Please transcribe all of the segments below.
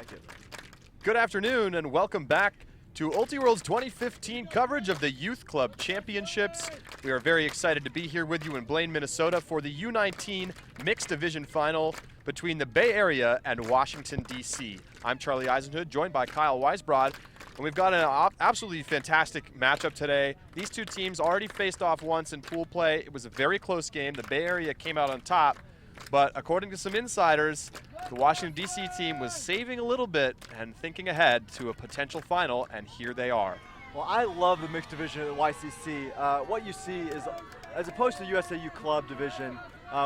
like it. Good afternoon and welcome back to Ultiworld's 2015 coverage of the Youth Club Championships. We are very excited to be here with you in Blaine, Minnesota for the U19 Mixed Division Final between the Bay Area and Washington, D.C. I'm Charlie Eisenhood, joined by Kyle Weisbrod, and we've got an absolutely fantastic matchup today. These two teams already faced off once in pool play. It was a very close game. The Bay Area came out on top, but according to some insiders, the Washington, D.C. team was saving a little bit and thinking ahead to a potential final, and here they are. Well, I love the mixed division at the YCC. What you see is, as opposed to the USAU club division,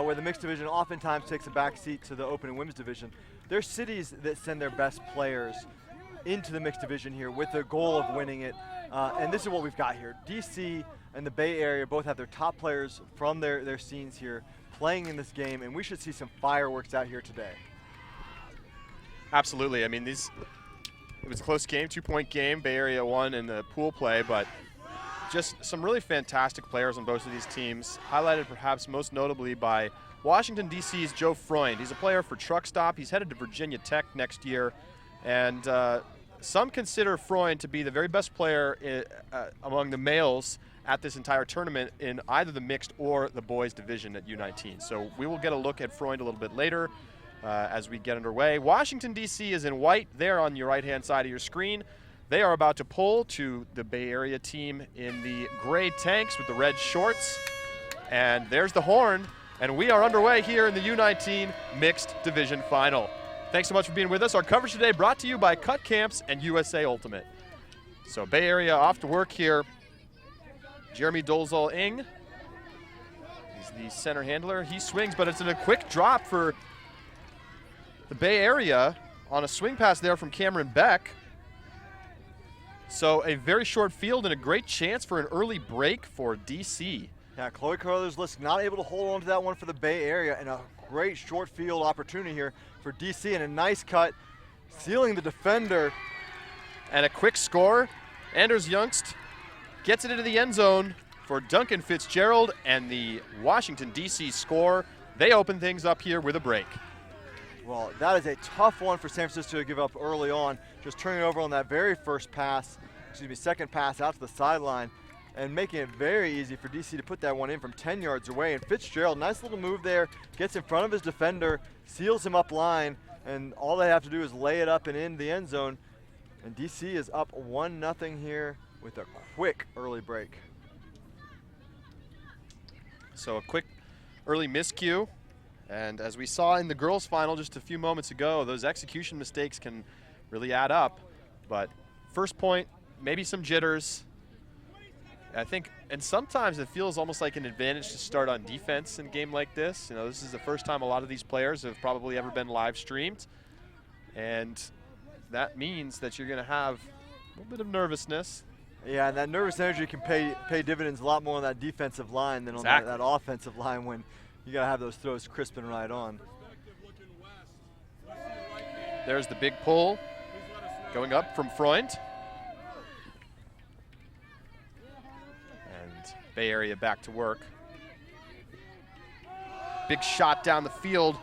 where the mixed division oftentimes takes a back seat to the open and women's division, there's cities that send their best players into the mixed division here with the goal of winning it. And this is what we've got here. DC and the Bay Area both have their top players from their scenes here playing in this game, and we should see some fireworks out here today. Absolutely. I mean, it was a close game, 2-point game. Bay Area won in the pool play, but just some really fantastic players on both of these teams, highlighted perhaps most notably by Washington, D.C.'s Joe Freund. He's a player for Truck Stop. He's headed to Virginia Tech next year, and some consider Freund to be the very best player among the males at this entire tournament in either the mixed or the boys division at U19. So we will get a look at Freund a little bit later as we get underway. Washington, D.C. is in white there on your right-hand side of your screen. They are about to pull to the Bay Area team in the gray tanks with the red shorts. And there's the horn, and we are underway here in the U19 Mixed Division Final. Thanks so much for being with us. Our coverage today brought to you by Cut Camps and USA Ultimate. So Bay Area off to work here. Jeremy Dolzal-Ing, he's the center handler. He swings, but it's in a quick drop for the Bay Area on a swing pass there from Cameron Beck. So a very short field and a great chance for an early break for DC. Yeah, Chloe Carruthers-Lisk not able to hold on to that one for the Bay Area, and a great short field opportunity here for DC, and a nice cut, sealing the defender. And a quick score. Anders Youngst gets it into the end zone for Duncan Fitzgerald, and the Washington, D.C. score. They open things up here with a break. Well, that is a tough one for San Francisco to give up early on, just turning it over on that very first pass, second pass out to the sideline, and making it very easy for DC to put that one in from 10 yards away. And Fitzgerald, nice little move there, gets in front of his defender, seals him up line, and all they have to do is lay it up and in the end zone. And DC is up 1-0 here with a quick early break. So a quick early miscue. And as we saw in the girls' final just a few moments ago, those execution mistakes can really add up. But first point, maybe some jitters. I think, and sometimes it feels almost like an advantage to start on defense in a game like this. You know, this is the first time a lot of these players have probably ever been live streamed. And that means that you're going to have a little bit of nervousness. Yeah, and that nervous energy can pay dividends a lot more on that defensive line than on that offensive line when you got to have those throws crisp and right on. There's the big pull going up from Freund. And Bay Area back to work. Big shot down the field.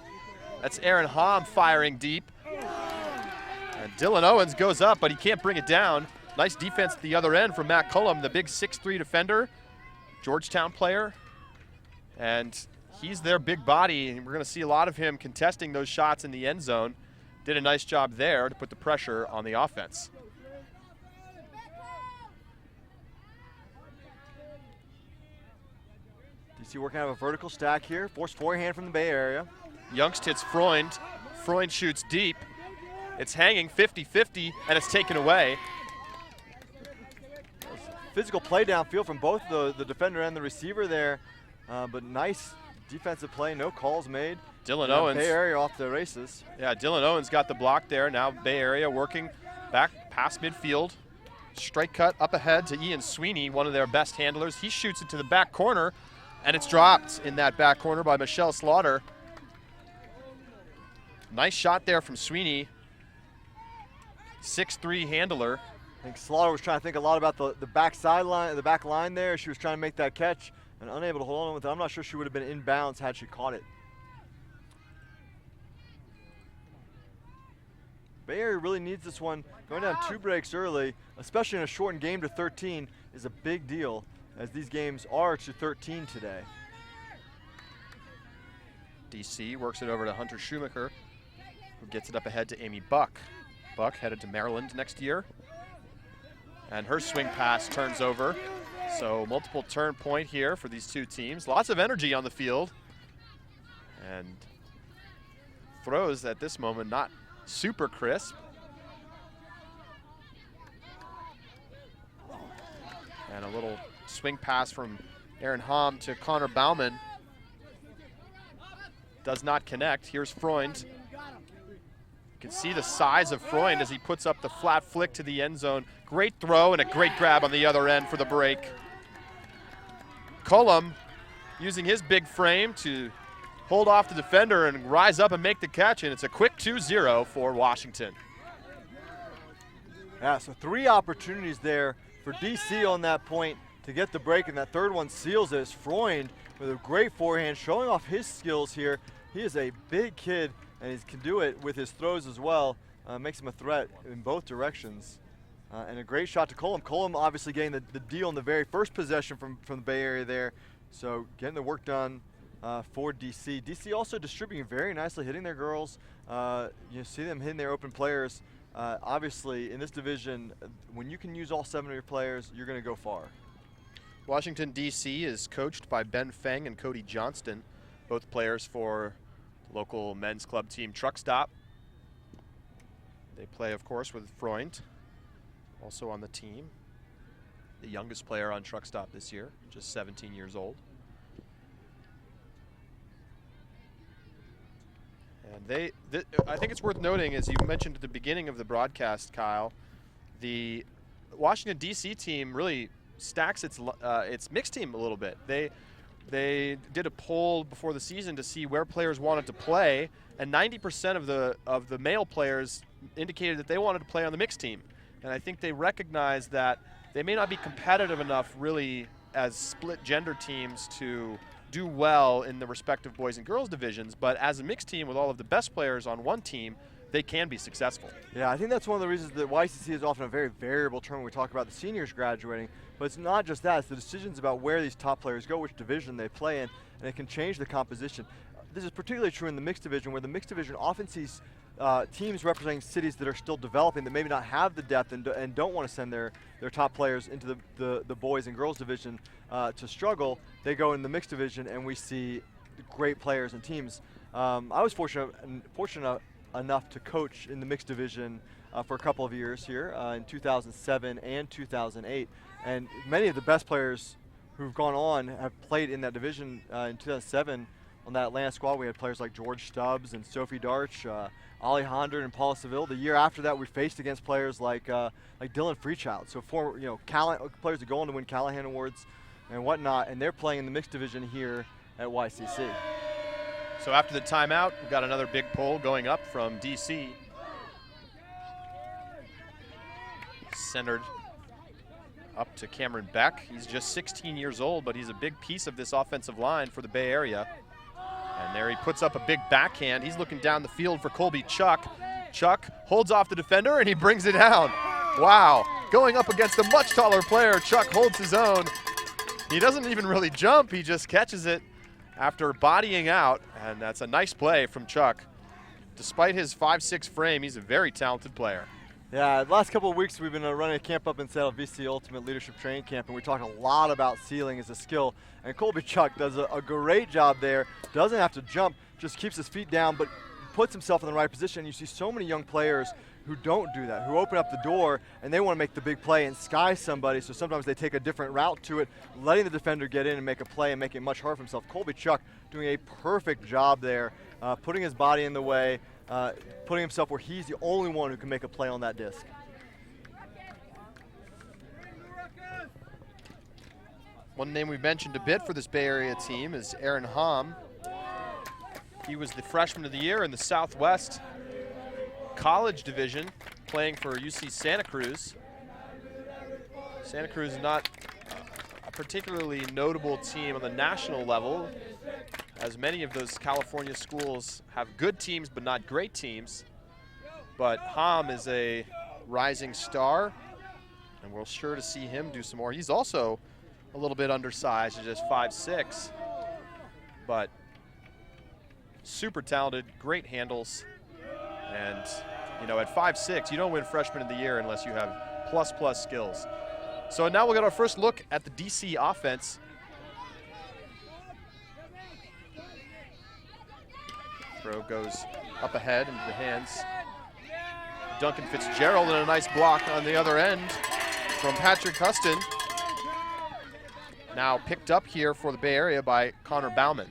That's Aaron Hom firing deep. And Dylan Owens goes up, but he can't bring it down. Nice defense at the other end from Matt Cullum, the big 6'3" defender, Georgetown player. And he's their big body, and we're going to see a lot of him contesting those shots in the end zone. Did a nice job there to put the pressure on the offense. DC working out of a vertical stack here. Forced forehand from the Bay Area. Youngst hits Freund. Freund shoots deep. It's hanging 50-50, and it's taken away. Physical play downfield from both the defender and the receiver there, but nice defensive play, no calls made. Dylan Owens. Bay Area off the races. Yeah, Dylan Owens got the block there. Now Bay Area working back past midfield. Strike cut up ahead to Ian Sweeney, one of their best handlers. He shoots it to the back corner, and it's dropped in that back corner by Michelle Slaughter. Nice shot there from Sweeney. 6'3" handler. I think Slaughter was trying to think a lot about the back sideline, the back line there. She was trying to make that catch and unable to hold on with it. I'm not sure she would have been in bounds had she caught it. Bay Area really needs this one. Going down 2 breaks early, especially in a shortened game to 13, is a big deal, as these games are to 13 today. DC works it over to Hunter Schumacher, who gets it up ahead to Amy Buck. Buck headed to Maryland next year. And her swing pass turns over. So multiple turn point here for these two teams. Lots of energy on the field. And throws at this moment not super crisp. And a little swing pass from Aaron Hom to Connor Bauman. Does not connect. Here's Freund. You can see the size of Freund as he puts up the flat flick to the end zone. Great throw and a great grab on the other end for the break. Cullum using his big frame to hold off the defender and rise up and make the catch, and it's a quick 2-0 for Washington. Yeah, so 3 opportunities there for DC on that point to get the break, and that third one seals it as Freund with a great forehand, showing off his skills here. He is a big kid, and he can do it with his throws as well. Makes him a threat in both directions. And a great shot to Cullum. Cullum obviously getting the deal in the very first possession from the Bay Area there. So getting the work done for DC. DC also distributing very nicely, hitting their girls. You see them hitting their open players. Obviously, in this division, when you can use all 7 of your players, you're going to go far. Washington, D.C. is coached by Ben Feng and Cody Johnston, both players for local men's club team Truck Stop. They play, of course, with Freund, also on the team. The youngest player on Truck Stop this year, just 17 years old. And I think it's worth noting, as you mentioned at the beginning of the broadcast, Kyle, the Washington, D.C. team really stacks its mixed team a little bit. They did a poll before the season to see where players wanted to play, and 90% of the male players indicated that they wanted to play on the mixed team. And I think they recognize that they may not be competitive enough really as split gender teams to do well in the respective boys and girls divisions, but as a mixed team with all of the best players on one team, they can be successful. Yeah, I think that's one of the reasons that YCC is often a very variable term when we talk about the seniors graduating. But it's not just that, it's the decisions about where these top players go, which division they play in, and it can change the composition. This is particularly true in the mixed division, where the mixed division often sees teams representing cities that are still developing, that maybe not have the depth and don't want to send their top players into the boys and girls division to struggle. They go in the mixed division, and we see great players and teams. I was fortunate enough to coach in the mixed division for a couple of years here in 2007 and 2008. And many of the best players who've gone on have played in that division. In 2007, on that Atlanta squad, we had players like George Stubbs and Sophie Darch, Ollie Honder and Paula Seville. The year after that, we faced against players like Dylan Freechild. So players that go on to win Callahan Awards and whatnot, and they're playing in the mixed division here at YCC. So after the timeout, we've got another big poll going up from DC. Centered up to Cameron Beck. He's just 16 years old, but he's a big piece of this offensive line for the Bay Area. And there he puts up a big backhand. He's looking down the field for Colby Chuck. Chuck holds off the defender and he brings it down. Wow, going up against a much taller player, Chuck holds his own. He doesn't even really jump, he just catches it after bodying out, and that's a nice play from Chuck. Despite his 5'6" frame, he's a very talented player. Yeah, the last couple of weeks we've been running a camp up in Seattle, VC Ultimate Leadership Training Camp, and we talked a lot about ceiling as a skill. And Colby Chuck does a great job there. Doesn't have to jump, just keeps his feet down, but puts himself in the right position. You see so many young players who don't do that, who open up the door and they want to make the big play and sky somebody, so sometimes they take a different route to it, letting the defender get in and make a play and make it much harder for himself. Colby Chuck doing a perfect job there, putting his body in the way, putting himself where he's the only one who can make a play on that disc. One name we mentioned a bit for this Bay Area team is Aaron Hom. He was the freshman of the year in the Southwest College Division, playing for UC Santa Cruz. Santa Cruz is not a particularly notable team on the national level, as many of those California schools have good teams but not great teams. But Ham is a rising star, and we're sure to see him do some more. He's also a little bit undersized, just 5'6", but super talented, great handles. And, you know, at 5'6", you don't win Freshman of the Year unless you have plus skills. So now we'll get our first look at the DC offense. Throw goes up ahead into the hands. Duncan Fitzgerald, and a nice block on the other end from Patrick Huston. Now picked up here for the Bay Area by Connor Bauman.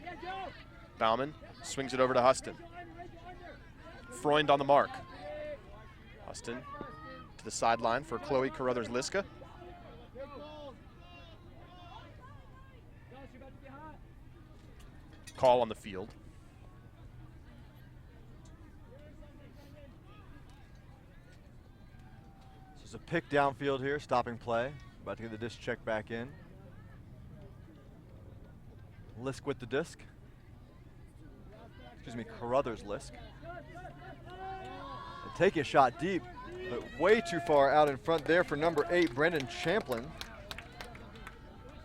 Bauman swings it over to Huston. Freund on the mark. Huston to the sideline for Chloe Carruthers-Liska. Call on the field. So it's a pick downfield here, stopping play. About to get the disc check back in. Lisk with the disc. Excuse me, Carruthers-Lisk. Taking a shot deep, but way too far out in front there for number 8, Brendan Champlin.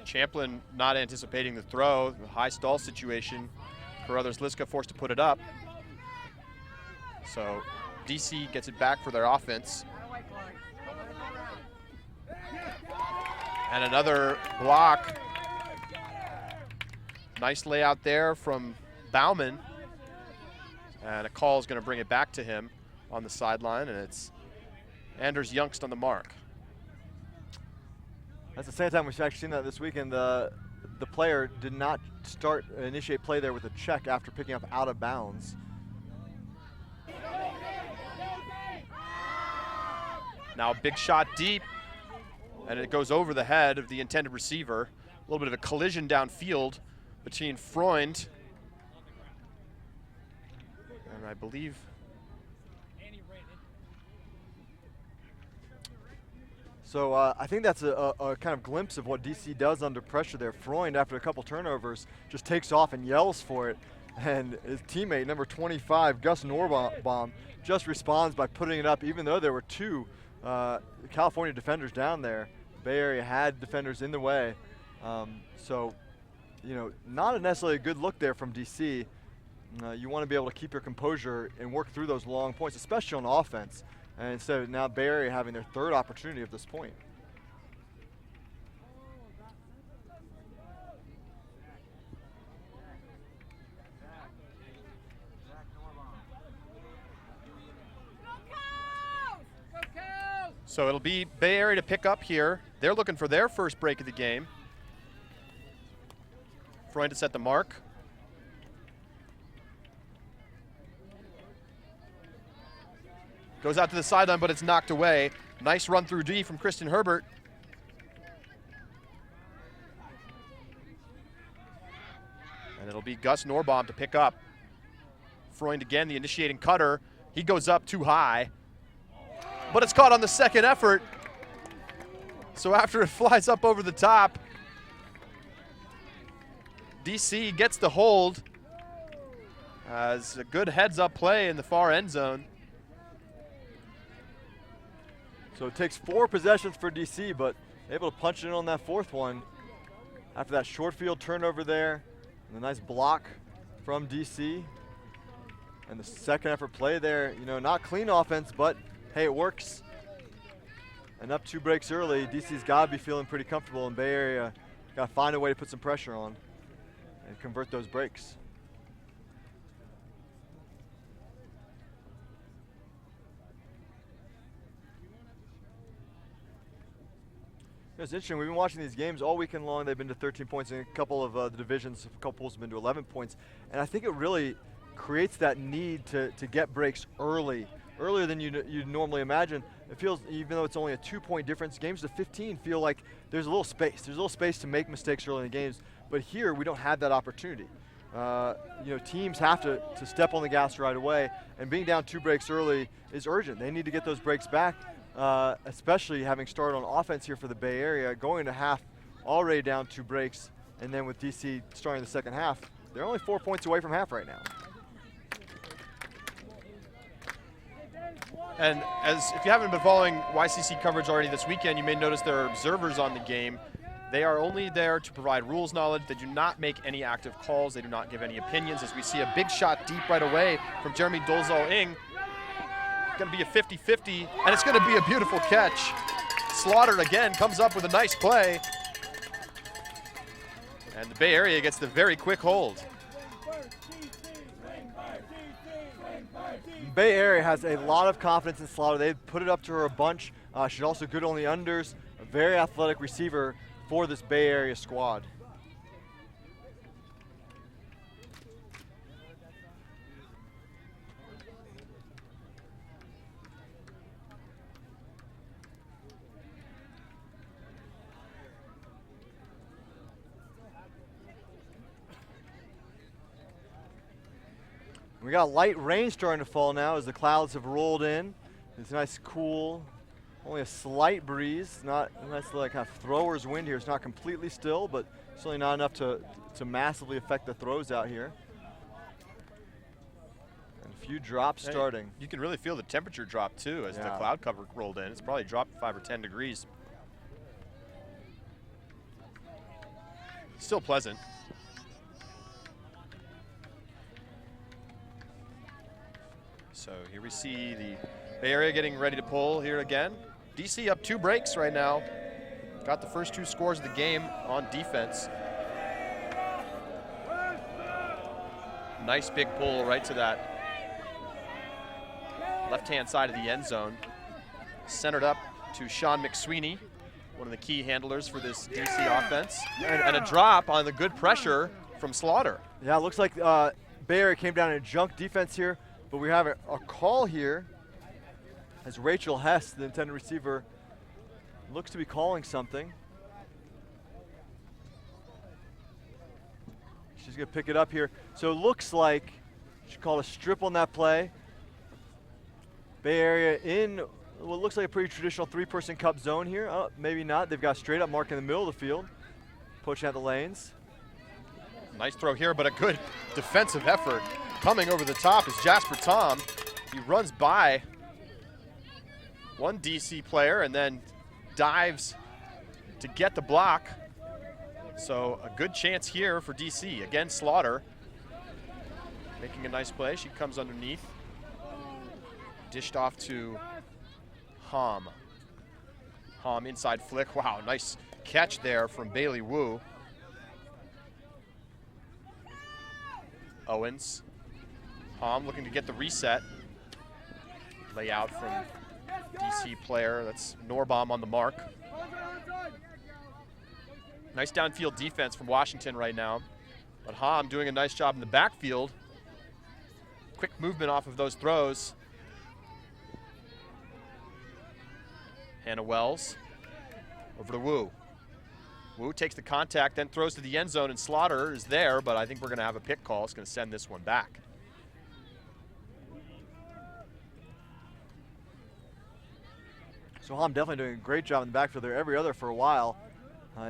Champlin not anticipating the throw, the high stall situation. Carruthers-Liska forced to put it up. So DC gets it back for their offense. And another block. Nice layout there from Bauman. And a call is going to bring it back to him on the sideline, and it's Anders Youngst on the mark. That's the same time we've actually seen that this weekend. The player did not initiate play there with a check after picking up out of bounds. Now a big shot deep, and it goes over the head of the intended receiver. A little bit of a collision downfield between Freund and I believe so I think that's a kind of glimpse of what DC does under pressure there. Freund, after a couple turnovers, just takes off and yells for it. And his teammate, number 25, Gus Norbaum, just responds by putting it up, even though there were 2 California defenders down there. Bay Area had defenders in the way. So, you know, not necessarily a good look there from DC. You want to be able to keep your composure and work through those long points, especially on offense. And instead of now Bay Area having their 3rd opportunity at this point. so. It'll be Bay Area to pick up here. They're looking for their first break of the game. Freund to set the mark. Goes out to the sideline, but it's knocked away. Nice run through D from Kristen Herbert. And it'll be Gus Norbaum to pick up. Freund again, the initiating cutter. He goes up too high, but it's caught on the second effort. So after it flies up over the top, DC gets the hold as a good heads-up play in the far end zone. So it takes 4 possessions for DC, but able to punch it in on that 4th one. After that short field turnover there, and a nice block from DC. And the second effort play there, you know, not clean offense, but hey, it works. And up 2 breaks early, DC's got to be feeling pretty comfortable, and Bay Area got to find a way to put some pressure on and convert those breaks. It's interesting, we've been watching these games all weekend long. They've been to 13 points, and a couple of the divisions, a couple pools have been to 11 points. And I think it really creates that need to get breaks earlier than you'd normally imagine. It feels, even though it's only a 2-point difference, games to 15 feel like there's a little space. There's a little space to make mistakes early in the games, but here we don't have that opportunity. You know, teams have to step on the gas right away, and being down 2 breaks early is urgent. They need to get those breaks back. Especially having started on offense here for the Bay Area, going to half already down 2 breaks, and then with DC starting the second half, they're only 4 points away from half right now. And if you haven't been following YCC coverage already this weekend, you may notice there are observers on the game. They are only there to provide rules knowledge. They do not make any active calls. They do not give any opinions. As we see a big shot deep right away from Jeremy Dolzal-Ing. Going to be a 50-50, and it's going to be a beautiful catch. Slaughter again comes up with a nice play. And the Bay Area gets the very quick hold. Bay Area has a lot of confidence in Slaughter. They've put it up to her a bunch. She's also good on the unders. A very athletic receiver for this Bay Area squad. We got light rain starting to fall now as the clouds have rolled in. It's nice, cool, only a slight breeze. Not a nice like kind of thrower's wind here. It's not completely still, but certainly not enough to massively affect the throws out here. And a few drops starting. You can really feel the temperature drop too as the cloud cover rolled in. It's probably dropped 5 or 10 degrees. Still pleasant. So here we see the Bay Area getting ready to pull here again. DC up 2 breaks right now. Got the first 2 scores of the game on defense. Nice big pull right to that left-hand side of the end zone. Centered up to Sean McSweeney, one of the key handlers for this DC offense. And a drop on the good pressure from Slaughter. Yeah, it looks like Bay Area came down in a junk defense here. But we have a call here as Rachel Hess, the intended receiver, looks to be calling something. She's going to pick it up here. So it looks like she called a strip on that play. Bay Area in what looks like a pretty traditional 3-person cup zone here. Oh, maybe not. They've got straight up mark in the middle of the field, poaching at the lanes. Nice throw here, but a good defensive effort. Coming over the top is Jasper Tom. He runs by one DC player and then dives to get the block. So a good chance here for DC. Again, Slaughter making a nice play. She comes underneath. Dished off to Hom. Hom inside flick. Wow, nice catch there from Bailey Wu. Owens. Hom looking to get the reset. Layout from DC player. That's Norbaum on the mark. Nice downfield defense from Washington right now. But Hom doing a nice job in the backfield. Quick movement off of those throws. Hannah Wells over to Wu. Wu takes the contact, then throws to the end zone, and Slaughter is there, but I think we're going to have a pick call. It's going to send this one back. So Hom definitely doing a great job in the backfield there, every other for a while.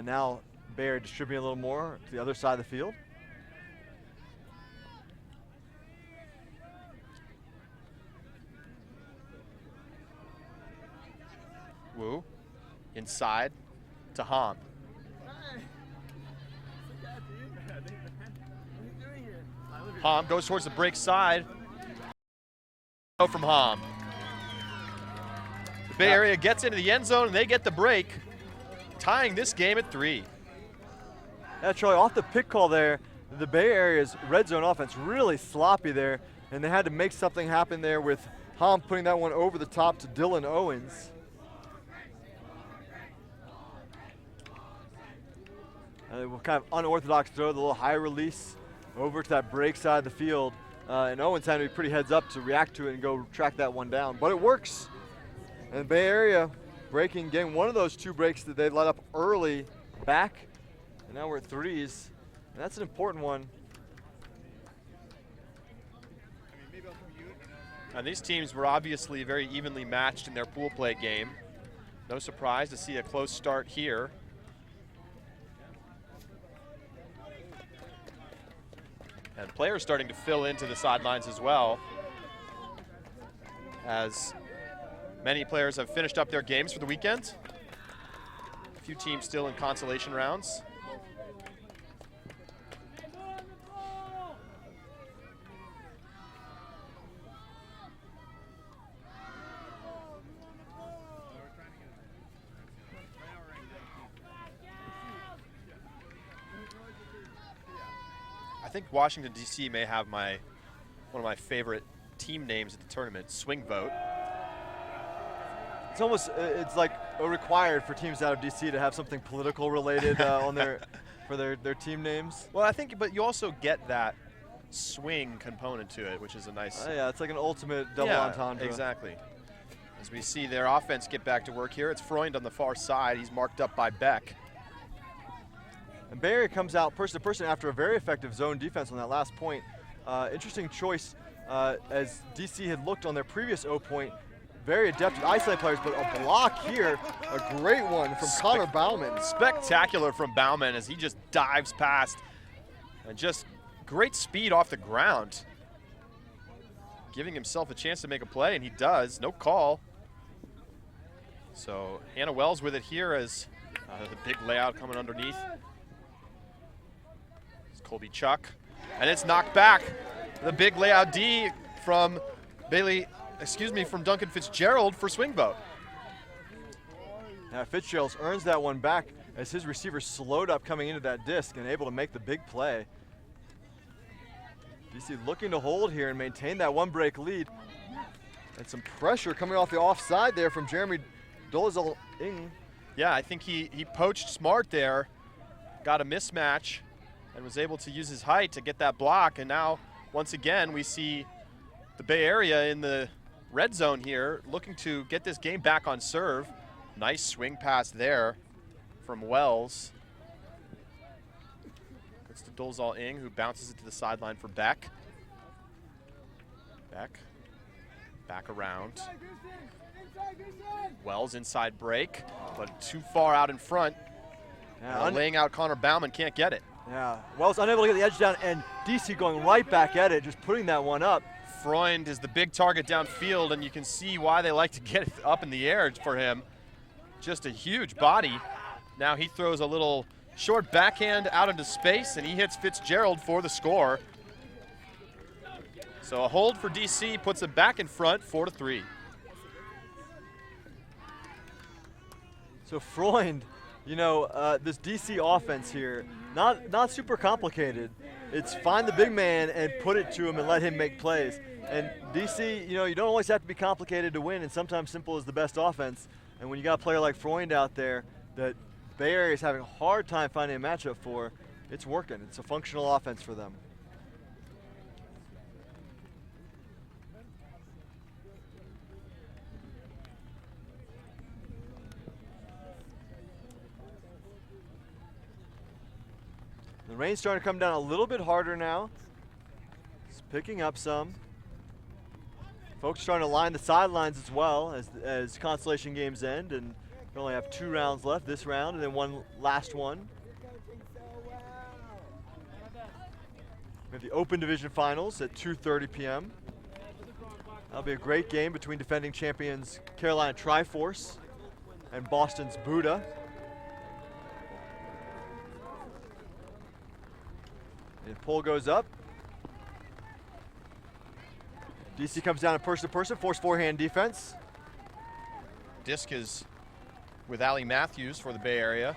Now Bay Area distributing a little more to the other side of the field. Wu inside to Hom. Hom goes towards the break side. Go from Hom. The Bay Area gets into the end zone and they get the break, tying this game at 3. Yeah, Charlie, off the pick call there, the Bay Area's red zone offense really sloppy there, and they had to make something happen there with Hom putting that one over the top to Dylan Owens. Kind of unorthodox throw, the little high release over to that break side of the field. And Owens had to be pretty heads up to react to it and go track that one down. But it works. And Bay Area breaking, getting one of those 2 breaks that they let up early back. And now we're at 3s. And that's an important one. And these teams were obviously very evenly matched in their pool play game. No surprise to see a close start here. And players starting to fill into the sidelines as well. as many players have finished up their games for the weekend. A few teams still in consolation rounds. I think Washington, D.C. may have one of my favorite team names at the tournament, Swing Vote. It's almost, it's like required for teams out of DC to have something political related on for their team names. Well, I think, but you also get that swing component to it, which is a nice. Yeah, it's like an ultimate double entendre. Exactly. As we see their offense get back to work here, it's Freund on the far side. He's marked up by Beck. And Bay Area comes out person to person after a very effective zone defense on that last point. Interesting choice as DC had looked on their previous O point. Very adept at isolate players, but a block here, a great one from Connor Bauman. Spectacular from Bauman as he just dives past. And just great speed off the ground. Giving himself a chance to make a play, and he does. No call. So Hannah Wells with it here as the big layout coming underneath. Colby Chuck, and it's knocked back. The big layout D from from Duncan Fitzgerald for Swing Vote. Now Fitzgerald earns that one back as his receiver slowed up coming into that disc and able to make the big play. DC looking to hold here and maintain that one break lead. And some pressure coming off the offside there from Jeremy Dolezal-Ing. Yeah, I think he poached smart there, got a mismatch, and was able to use his height to get that block. And now, once again, we see the Bay Area in the red zone here, looking to get this game back on serve. Nice swing pass there from Wells. It's to Dolezal-Ing, who bounces it to the sideline for Beck. Beck, back around. Wells inside break, but too far out in front. Yeah, laying out Connor Bauman, can't get it. Yeah, Wells unable to get the edge down, and DC going right back at it, just putting that one up. Freund is the big target downfield, and you can see why they like to get it up in the air for him. Just a huge body. Now he throws a little short backhand out into space, and he hits Fitzgerald for the score. So a hold for DC puts it back in front, 4-3. So Freund, you know, this DC offense here, not super complicated. It's find the big man and put it to him and let him make plays. And DC, you know, you don't always have to be complicated to win, and sometimes simple is the best offense. And when you got a player like Freund out there that Bay Area is having a hard time finding a matchup for, it's working. It's a functional offense for them. The rain's starting to come down a little bit harder now. It's picking up some. Folks starting to line the sidelines as well as consolation games end, and we only have 2 rounds left this round and then one last one. We have the Open Division Finals at 2:30 p.m. That'll be a great game between defending champions Carolina Triforce and Boston's Buddha. And pull goes up. DC comes down in person-to-person, forced forehand defense. Disc is with Allie Matthews for the Bay Area.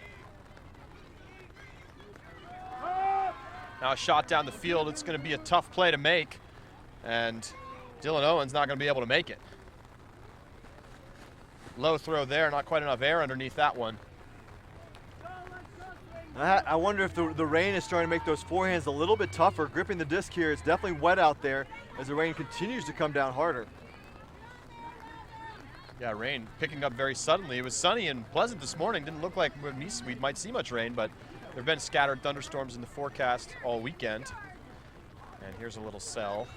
Now a shot down the field. It's going to be a tough play to make, and Dylan Owens not going to be able to make it. Low throw there, not quite enough air underneath that one. I wonder if the rain is starting to make those forehands a little bit tougher. Gripping the disc here, it's definitely wet out there as the rain continues to come down harder. Yeah, rain picking up very suddenly. It was sunny and pleasant this morning. Didn't look like we might see much rain, but there have been scattered thunderstorms in the forecast all weekend. And here's a little cell.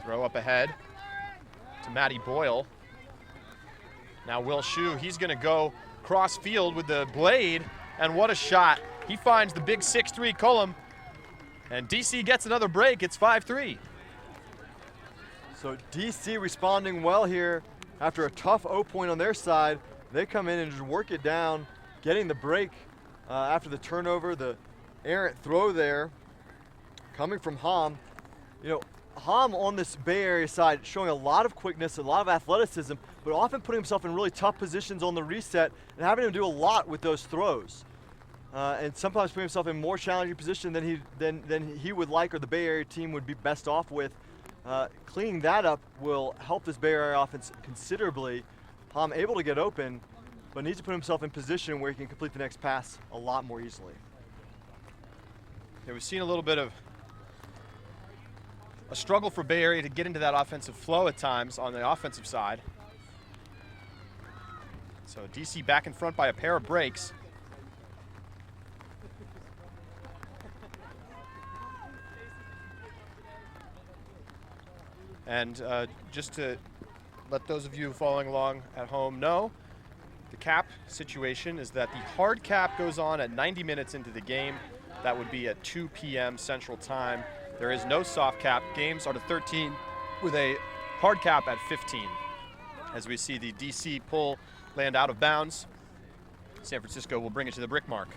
Throw up ahead to Matty Boyle. Now Will Shue, he's going to go cross field with the blade, and what a shot. He finds the big 6'3" Cullum, And DC gets another break. It's 5-3. So DC responding well here after a tough 0 point on their side. They come in and just work it down, getting the break after the turnover, the errant throw there coming from Ham. You know, Ham on this Bay Area side showing a lot of quickness, a lot of athleticism, but often putting himself in really tough positions on the reset and having him do a lot with those throws. And sometimes putting himself in more challenging position than he would like or the Bay Area team would be best off with. Cleaning that up will help this Bay Area offense considerably. Ham able to get open, but needs to put himself in position where he can complete the next pass a lot more easily. Yeah, we've seen a little bit of a struggle for Bay Area to get into that offensive flow at times on the offensive side. So DC back in front by a pair of breaks. And just to let those of you following along at home know, the cap situation is that the hard cap goes on at 90 minutes into the game. That would be at 2 p.m. Central Time. There is no soft cap. Games are to 13 with a hard cap at 15. As we see the DC pull land out of bounds, San Francisco will bring it to the brick mark.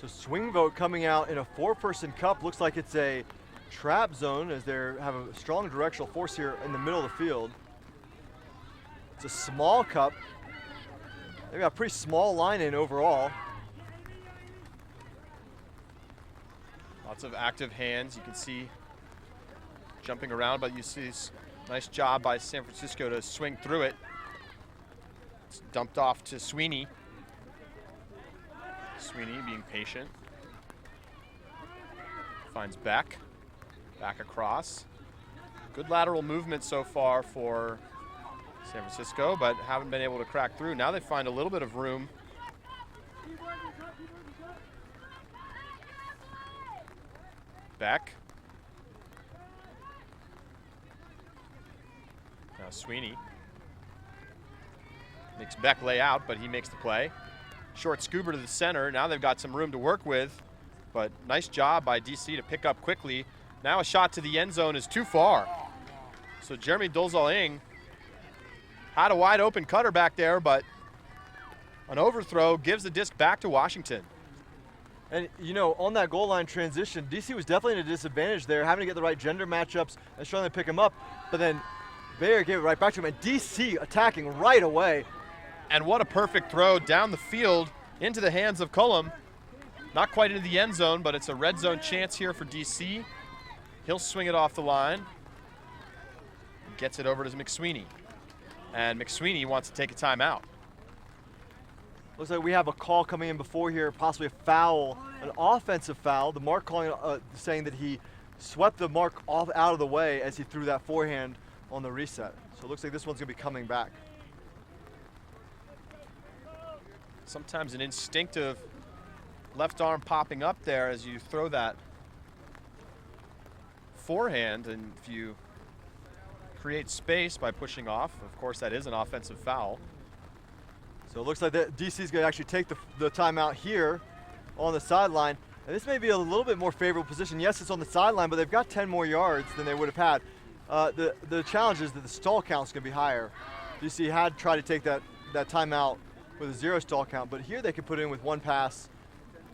So swing vote coming out in a 4-person cup. Looks like it's a trap zone as they have a strong directional force here in the middle of the field. It's a small cup. They've got a pretty small line in overall. Lots of active hands. You can see jumping around, but you see this nice job by San Francisco to swing through it. It's dumped off to Sweeney. Sweeney being patient. Finds Beck. Back across. Good lateral movement so far for San Francisco, but haven't been able to crack through. Now they find a little bit of room. Beck. Now Sweeney. Makes Beck lay out, but he makes the play. Short scooper to the center. Now they've got some room to work with, but nice job by DC to pick up quickly. Now a shot to the end zone is too far. So Jeremy Dolzal-Ing had a wide open cutter back there, but an overthrow gives the disc back to Washington. And you know, on that goal line transition, DC was definitely at a disadvantage there, having to get the right gender matchups and struggling to pick him up, but then Bay Area gave it right back to him, and DC attacking right away. And what a perfect throw down the field into the hands of Cullum. Not quite into the end zone, but it's a red zone chance here for DC. He'll swing it off the line. Gets it over to McSweeney. And McSweeney wants to take a timeout. Looks like we have a call coming in before here, possibly a foul, an offensive foul. The mark calling, saying that he swept the mark off out of the way as he threw that forehand on the reset. So it looks like this one's gonna be coming back. Sometimes an instinctive left arm popping up there as you throw that forehand, and if you create space by pushing off, of course that is an offensive foul. So it looks like that DC's gonna actually take the timeout here on the sideline, and this may be a little bit more favorable position. Yes, it's on the sideline, but they've got 10 more yards than they would have had. The challenge is that the stall count's gonna be higher. DC had tried to take that timeout with a 0 stall count, but here they could put in with 1 pass,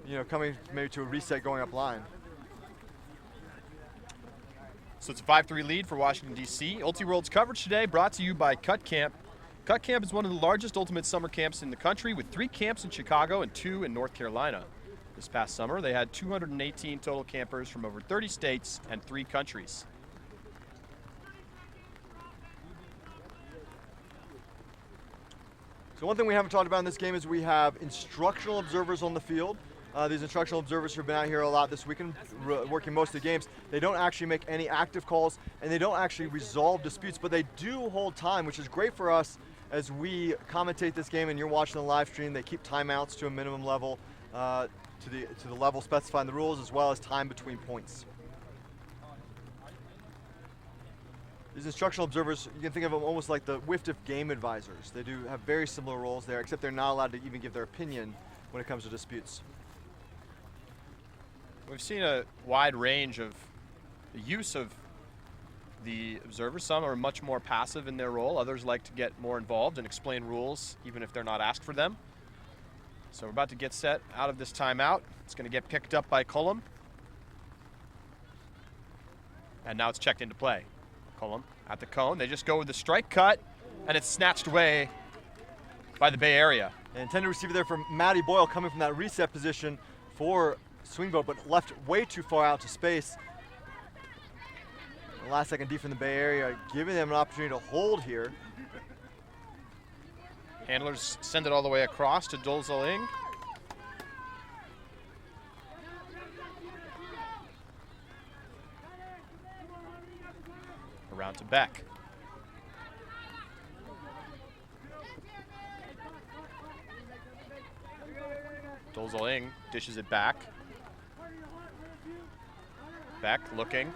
you know, coming maybe to a reset going up line. So it's a 5-3 lead for Washington, D.C. Ultiworld's coverage today brought to you by Cut Camp. Cut Camp is one of the largest ultimate summer camps in the country, with 3 camps in Chicago and 2 in North Carolina. This past summer, they had 218 total campers from over 30 states and 3 countries. So one thing we haven't talked about in this game is we have instructional observers on the field. These instructional observers who have been out here a lot this weekend, working most of the games. They don't actually make any active calls, and they don't actually resolve disputes, but they do hold time, which is great for us as we commentate this game and you're watching the live stream. They keep timeouts to a minimum level, to the level specified in the rules, as well as time between points. These instructional observers, you can think of them almost like the WIFTF game advisors. They do have very similar roles there, except they're not allowed to even give their opinion when it comes to disputes. We've seen a wide range of the use of the observers. Some are much more passive in their role. Others like to get more involved and explain rules, even if they're not asked for them. So we're about to get set out of this timeout. It's going to get picked up by Cullum. And now it's checked into play. Cullum at the cone. They just go with the strike cut, and it's snatched away by the Bay Area. And intended receiver there from Matty Boyle coming from that reset position for Swingboat, but left way too far out to space. The last second D from the Bay Area, giving them an opportunity to hold here. Handlers send it all the way across to Dolzaling. Around to Beck. Dolzaling dishes it back. Beck looking.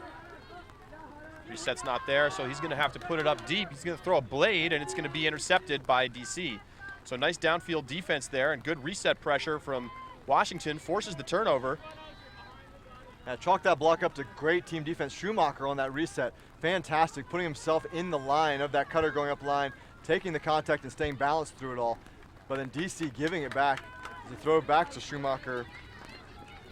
Reset's not there, so he's going to have to put it up deep. He's going to throw a blade, and it's going to be intercepted by DC. So nice downfield defense there, and good reset pressure from Washington forces the turnover. Chalk that block up to great team defense. Schumacher on that reset. Fantastic, putting himself in the line of that cutter going up line, taking the contact and staying balanced through it all. But then DC giving it back. The throw back to Schumacher.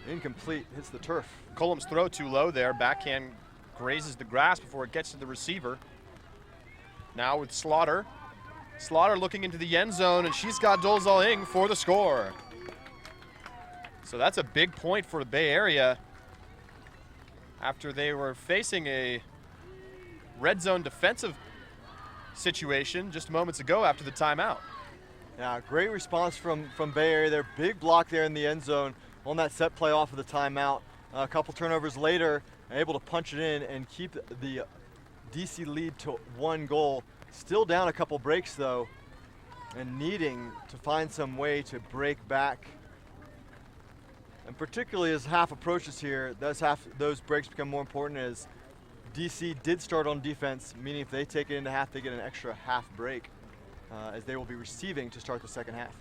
Incomplete, hits the turf. Cullum's throw too low there. Backhand grazes the grass before it gets to the receiver. Now with Slaughter. Slaughter looking into the end zone, and she's got Dolzaling for the score. So that's a big point for the Bay Area after they were facing a red zone defensive situation just moments ago after the timeout. Yeah, great response from Bay Area there. Big block there in the end zone on that set play off of the timeout. A couple turnovers later, able to punch it in and keep the DC lead to 1 goal. Still down a couple breaks though, and needing to find some way to break back. And particularly as half approaches here, those breaks become more important as DC did start on defense, meaning if they take it into half, they get an extra half break as they will be receiving to start the second half.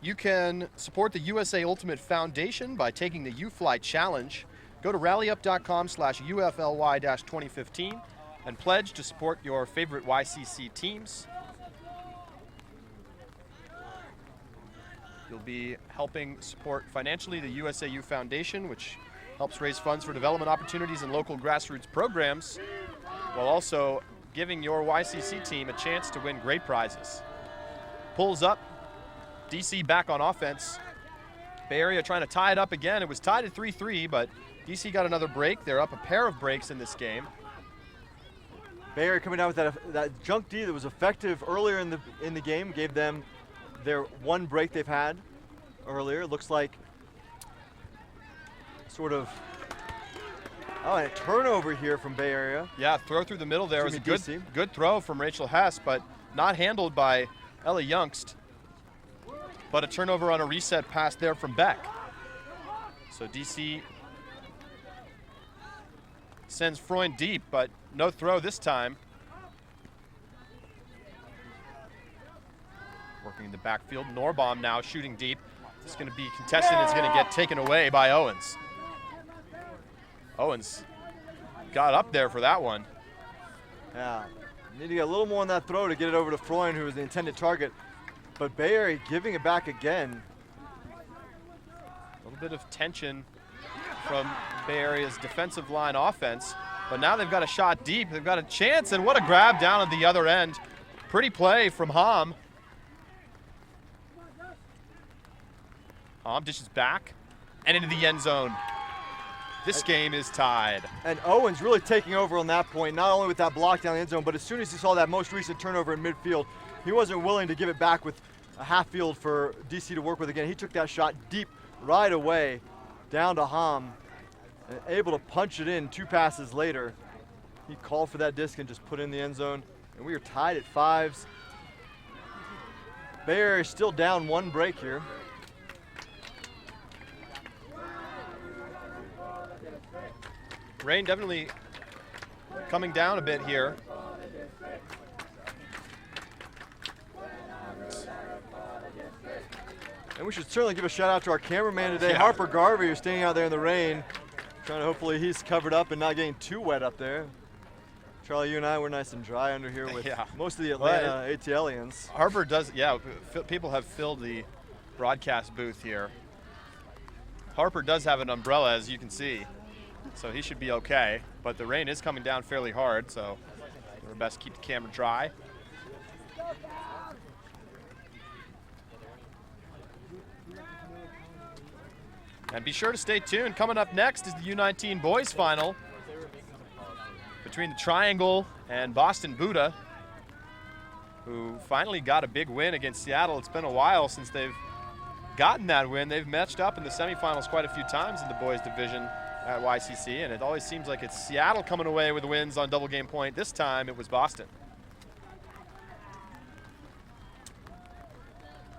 You can support the USA Ultimate Foundation by taking the UFly Challenge. Go to rallyup.com/UFLY-2015 and pledge to support your favorite YCC teams. You'll be helping support financially the USAU Foundation, which helps raise funds for development opportunities and local grassroots programs, while also giving your YCC team a chance to win great prizes. Pulls up, DC back on offense. Bay Area trying to tie it up again. It was tied at 3-3, but DC got another break. They're up a pair of breaks in this game. Bay Area coming down with that junk D that was effective earlier in the game, gave them their 1 break they've had earlier. It looks like sort of, a turnover here from Bay Area. Yeah, throw through the middle there was a good throw from Rachel Hess, but not handled by Ellie Youngst. But a turnover on a reset pass there from Beck. So DC sends Freund deep, but no throw this time. Working in the backfield. Norbaum now shooting deep. It's going to be contested. It's going to get taken away by Owens. Owens got up there for that one. Yeah, need to get a little more on that throw to get it over to Freund, who was the intended target. But Bay Area giving it back again. A little bit of tension from Bay Area's defensive line offense. But now they've got a shot deep. They've got a chance, and what a grab down at the other end. Pretty play from Hom. Hom dishes back and into the end zone. This game is tied. And Owens really taking over on that point, not only with that block down the end zone, but as soon as he saw that most recent turnover in midfield, he wasn't willing to give it back with a half field for DC to work with again. He took that shot deep right away down to Hom and able to punch it in 2 passes later. He called for that disc and just put it in the end zone. And we are tied at 5s. Bay Area still down 1 break here. Rain definitely coming down a bit here. And we should certainly give a shout out to our cameraman today, Yeah. Harper Garvey, who's standing out there in the rain, trying to hopefully he's covered up and not getting too wet up there. Charlie, you and I, we're nice and dry under here with most of the Atlanta ATLians. Harper does, people have filled the broadcast booth here. Harper does have an umbrella, as you can see, so he should be okay. But the rain is coming down fairly hard, so do our best to keep the camera dry. And be sure to stay tuned. Coming up next is the U19 boys final between the Triangle and Boston Buddha, who finally got a big win against Seattle. It's been a while since they've gotten that win. They've matched up in the semifinals quite a few times in the boys division at YCC, and it always seems like it's Seattle coming away with wins on double game point. This time it was Boston.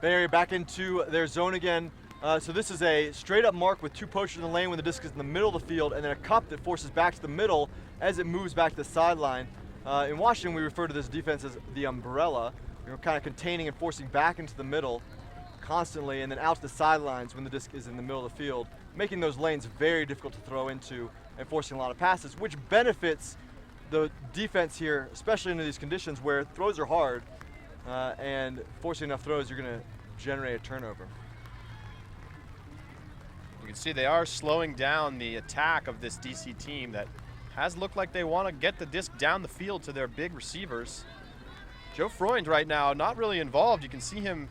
Bay Area back into their zone again. So this is a straight up mark with 2 posters in the lane when the disc is in the middle of the field, and then a cup that forces back to the middle as it moves back to the sideline. In Washington, we refer to this defense as the umbrella. You're kind of containing and forcing back into the middle constantly, and then out to the sidelines when the disc is in the middle of the field, making those lanes very difficult to throw into and forcing a lot of passes, which benefits the defense here, especially in these conditions where throws are hard, and forcing enough throws, you're going to generate a turnover. You can see they are slowing down the attack of this DC team that has looked like they want to get the disc down the field to their big receivers. Joe Freund right now not really involved. You can see him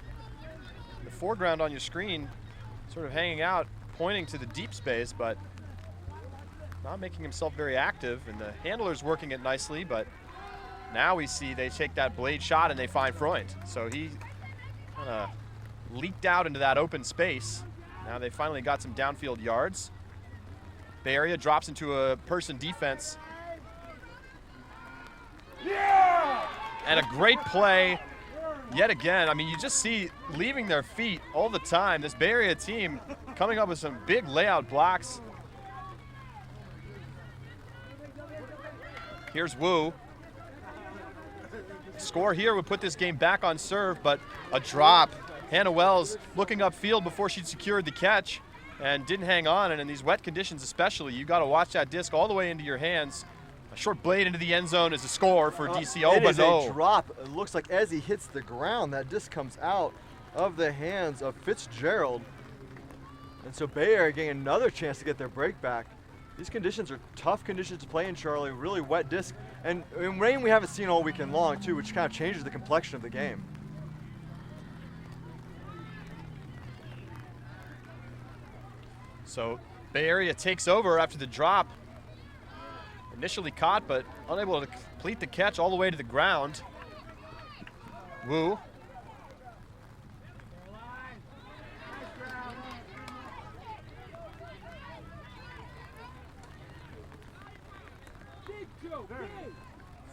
in the foreground on your screen sort of hanging out, pointing to the deep space, but not making himself very active. And the handler's working it nicely, but now we see they take that blade shot and they find Freund. So he kind of leaked out into that open space. Now they finally got some downfield yards. Bay Area drops into a person defense. And a great play yet again. I mean, you just see leaving their feet all the time. This Bay Area team coming up with some big layout blocks. Here's Wu. Score here would put this game back on serve, but a drop. Hannah Wells looking upfield before she'd secured the catch and didn't hang on. And in these wet conditions especially, you got to watch that disc all the way into your hands. A short blade into the end zone is a score for DC. Oh, but no. It is a drop. It looks like as he hits the ground, that disc comes out of the hands of Fitzgerald. And so Bay Area getting another chance to get their break back. These conditions are tough conditions to play in, Charlie. Really wet disc. And in rain we haven't seen all weekend long, too, which kind of changes the complexion of the game. So Bay Area takes over after the drop. Initially caught, but unable to complete the catch all the way to the ground. Wu.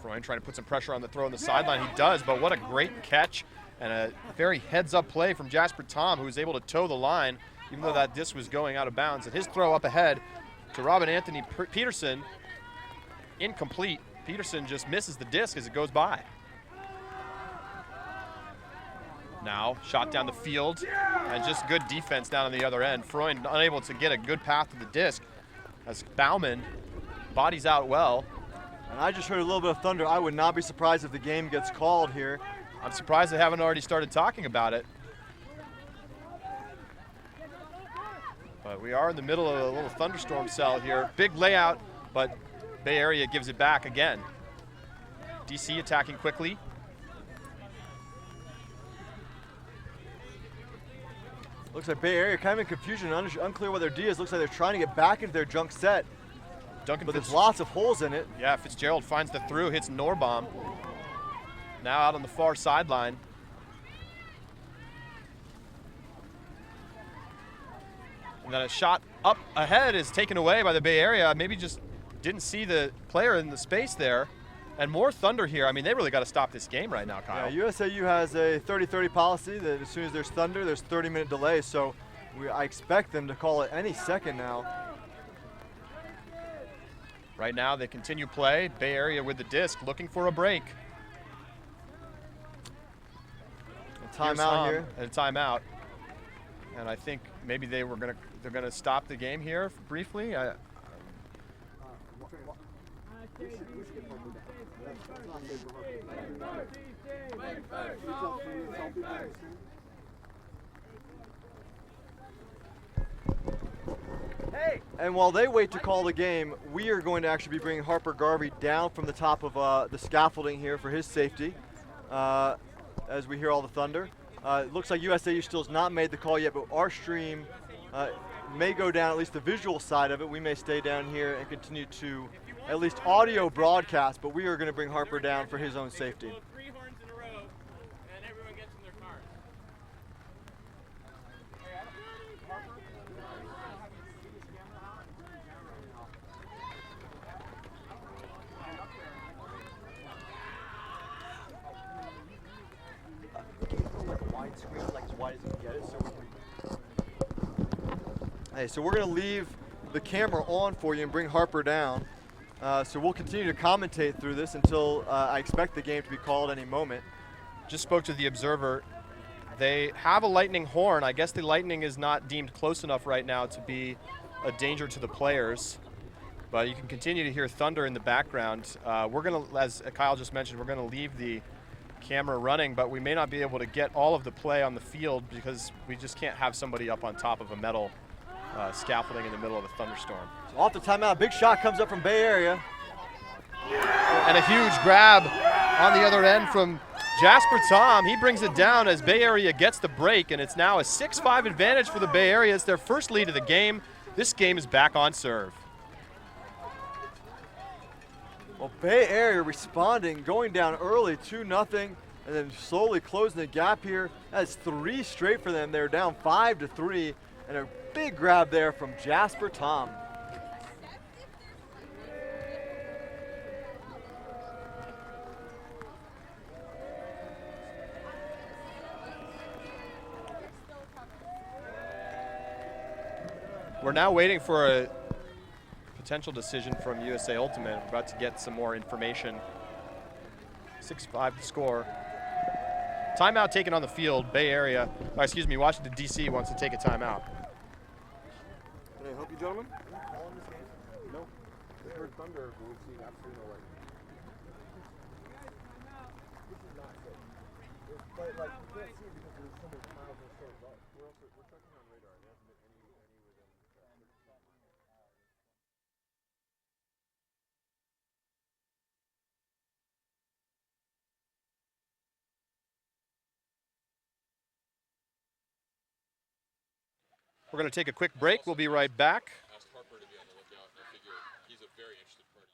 Freund trying to put some pressure on the throw on the sideline. He does, but what a great catch and a very heads-up play from Jasper Tom, who was able to toe the line, even though that disc was going out of bounds. And his throw up ahead to Robin Anthony Peterson, incomplete. Peterson just misses the disc as it goes by. Now, shot down the field, and just good defense down on the other end. Freund unable to get a good path to the disc as Bauman bodies out well. And I just heard a little bit of thunder. I would not be surprised if the game gets called here. I'm surprised they haven't already started talking about it. But we are in the middle of a little thunderstorm cell here. Big layout, but Bay Area gives it back again. DC attacking quickly. Looks like Bay Area kind of in confusion, unclear what their D is. Looks like they're trying to get back into their junk set. But there's lots of holes in it. Yeah, Fitzgerald finds the through, hits Norbaum. Now out on the far sideline. And then a shot up ahead is taken away by the Bay Area. Maybe just didn't see the player in the space there. And more thunder here. I mean, they really got to stop this game right now, Kyle. Yeah, USAU has a 30-30 policy that as soon as there's thunder, there's 30-minute delay. So I expect them to call it any second now. Right now they continue play. Bay Area with the disc, looking for a break. Timeout here. And a timeout. And I think maybe they're gonna stop the game here briefly. And while they wait to call the game, we are going to actually be bringing Harper Garvey down from the top of the scaffolding here for his safety as we hear all the thunder. It looks like USAU still has not made the call yet, but our stream may go down, at least the visual side of it. We may stay down here and continue to at least audio broadcast, but we are going to bring Harper down for his own safety. Three horns in a row, and everyone gets in their cars. Hey, so we're going to leave the camera on for you and bring Harper down. So we'll continue to commentate through this until I expect the game to be called any moment. Just spoke to the Observer. They have a lightning horn. I guess the lightning is not deemed close enough right now to be a danger to the players. But you can continue to hear thunder in the background. We're going to, as Kyle just mentioned, we're going to leave the camera running, but we may not be able to get all of the play on the field because we just can't have somebody up on top of a metal scaffolding in the middle of a thunderstorm. So off the timeout, big shot comes up from Bay Area. And a huge grab on the other end from Jasper Tom. He brings it down as Bay Area gets the break, and it's now a 6-5 advantage for the Bay Area. It's their first lead of the game. This game is back on serve. Well, Bay Area responding, going down early 2-0, and then slowly closing the gap here. That's 3 straight for them. They're down 5-3, and a big grab there from Jasper Tom. We're now waiting for a potential decision from USA Ultimate. We're about to get some more information. 6-5 the score. Timeout taken on the field. Bay Area, Washington, D.C. wants to take a timeout. Can I help you, gentlemen? No. We heard thunder, but we've seen absolutely no lightning. This is not safe. But like, you can't see it because there's so many miles and so dark. We're checking on radar. There hasn't been any within We're going to take a quick break. We'll be right back. Asked Harper to be on the lookout, and I figure he's a very interested party.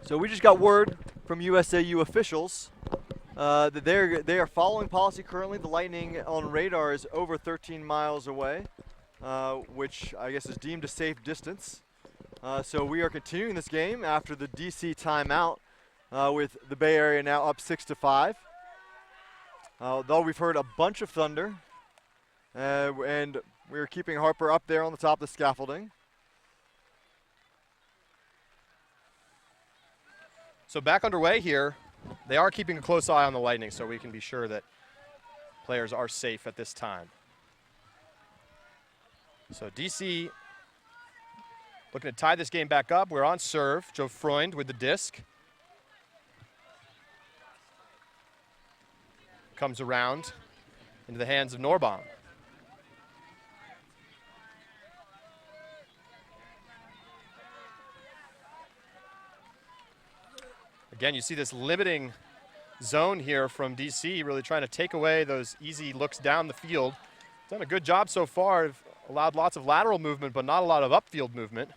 So we just got word from USAU officials that they are following policy currently. The lightning on radar is over 13 miles away, which I guess is deemed a safe distance. So we are continuing this game after the DC timeout with the Bay Area now up 6-5. Though we've heard a bunch of thunder, and we're keeping Harper up there on the top of the scaffolding. So back underway here. They are keeping a close eye on the lightning, so we can be sure that players are safe at this time. So DC looking to tie this game back up. We're on serve. Joe Freund with the disc. Comes around into the hands of Norbaum. Again, you see this limiting zone here from DC, really trying to take away those easy looks down the field. Done a good job so far. Allowed lots of lateral movement, but not a lot of upfield movement.